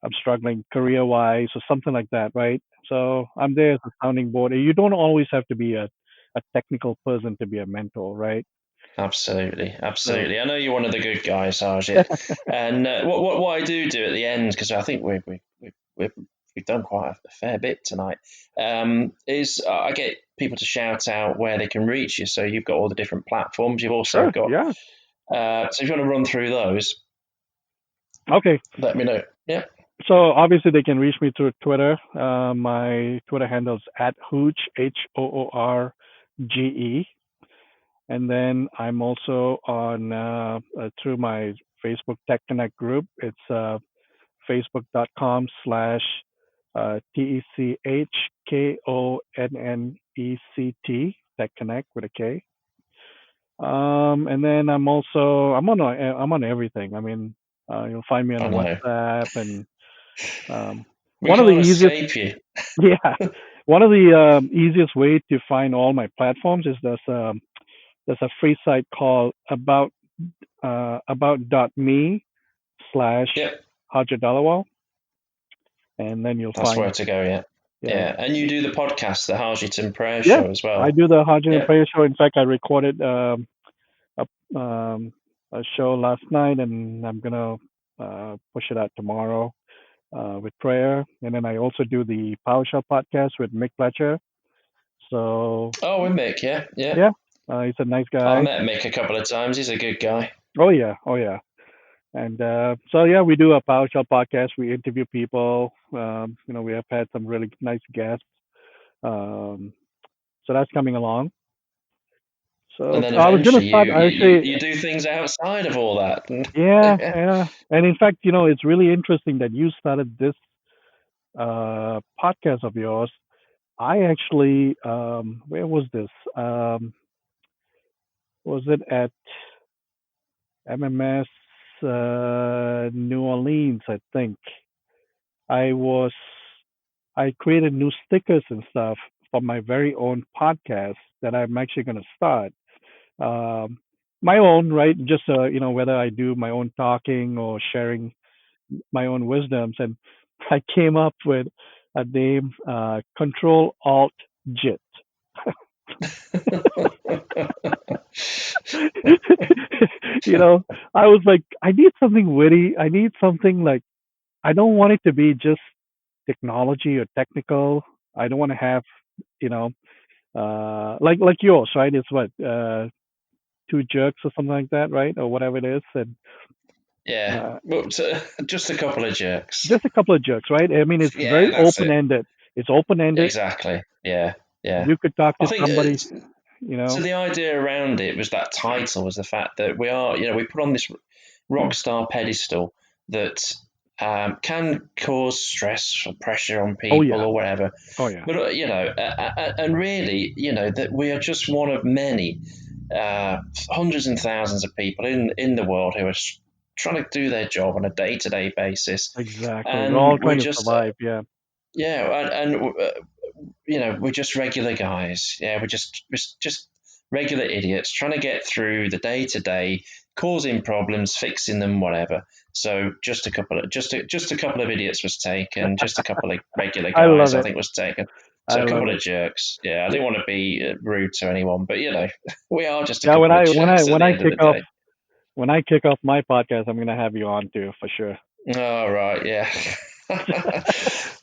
I'm struggling career wise, or something like that, right? So I'm there as a sounding board. You don't always have to be a technical person to be a mentor, right? Absolutely, So absolutely. I know you're one of the good guys, Harjit. And what I do at the end, because I think we've done quite a fair bit tonight, is I get people to shout out where they can reach you. So you've got all the different platforms. You've also sure, got yeah. so if you want to run through those, Okay. let me know. Yeah, So obviously they can reach me through Twitter. My Twitter handle is at Hooge, HOORGE. And then I'm also on through my Facebook Tech Connect group. It's TECHKONNECT, Tech Connect with a K. And then I'm on everything. I mean, you'll find me on I the know. WhatsApp, and um, We one of the can't easiest, escape you. yeah, one of the easiest way to find all my platforms is there's a free site called about.me slash Yep, Harjit Dhaliwal, and then you'll that's find, where to go. Yeah, yeah, yeah. And you do the podcast, the Harjit and Prayer yeah. Show as I well. do the Harjit and Yeah. Prayer show. In fact, I recorded a, a show last night, and I'm gonna push it out tomorrow with prayer. And then I also do the PowerShell podcast with Mick Fletcher. So Oh, with Mick. Yeah, yeah. yeah, he's a nice I guy. met Mick a couple of times. He's a good guy. Oh yeah, oh yeah. And so yeah, we do a PowerShell podcast. We interview people. We have had some really nice guests. Um, so that's coming along. And So then I was gonna eventually start actually. you do things outside of all that. Yeah, Yeah. yeah. And in fact, it's really interesting that you started this podcast of yours. I actually, where was this? Was it at MMS New Orleans? I think I was. I created new stickers and stuff for my very own podcast that I'm actually going to start. Um, my own, right? Just whether I do my own talking or sharing my own wisdoms, and I came up with a name, Control Alt Jit. you know, I was like, I need something witty. I need something like I don't want it to be just technology or technical. I don't want to have, you know, like yours, right? It's what, two jerks or something like that, right? Or whatever it is, and Yeah, uh, but just a couple of jerks. just a couple of jerks, right? I mean, it's Yeah, very that's open it. ended. It's open ended. Exactly. Yeah, yeah. You could talk I to think somebody, you so. know. The idea around it was that title was the fact that we are, we put on this rock star pedestal that can cause stress or pressure on Oh people yeah, or whatever. oh yeah, But and really, that we are just one of many hundreds and thousands of people in the world who are trying to do their job on a day to day basis, exactly. We're and all we're trying to just survive. Yeah, yeah, and we're just regular guys. Yeah, we're just regular idiots trying to get through the day to day, causing problems, fixing them, whatever. So just a couple of idiots was taken. Just a couple of regular I love guys, I it. think, was taken. I So a love couple of it. jerks. Yeah, I didn't want to be rude to anyone, but we are just a Yeah, couple of jerks at when the I end of kick the off day. when I kick off my podcast, I'm gonna have you on too for sure. All right, yeah. I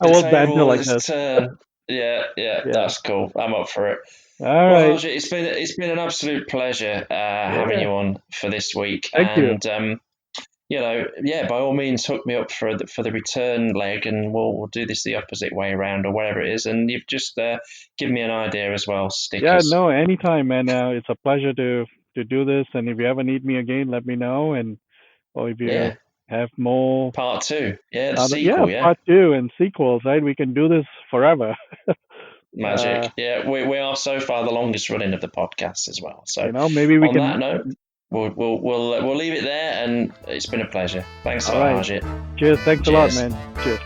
The will banter table like is this. turned. Yeah, yeah, Yeah. that's cool. I'm up for it. All Well, right. Harjit, it's been an absolute pleasure having Yeah. you on for this week, Thank you. and yeah, by all means, hook me up for the return leg, and we'll do this the opposite way around or whatever it is. And you've just given me an idea as well. Yeah. Stickers. No. Anytime, man. It's a pleasure to do this. And if you ever need me again, let me know. And or if you Yeah, have more part two. Yeah, the other, yeah, sequel. Yeah, part two and sequels, right? We can do this forever. magic. Yeah, we are so far the longest running of the podcast as well. So, Maybe we on can. that note, we'll leave it there, and it's been a pleasure. Thanks a All lot, right. Harjit. Cheers. Thanks a lot, Cheers. man. Cheers.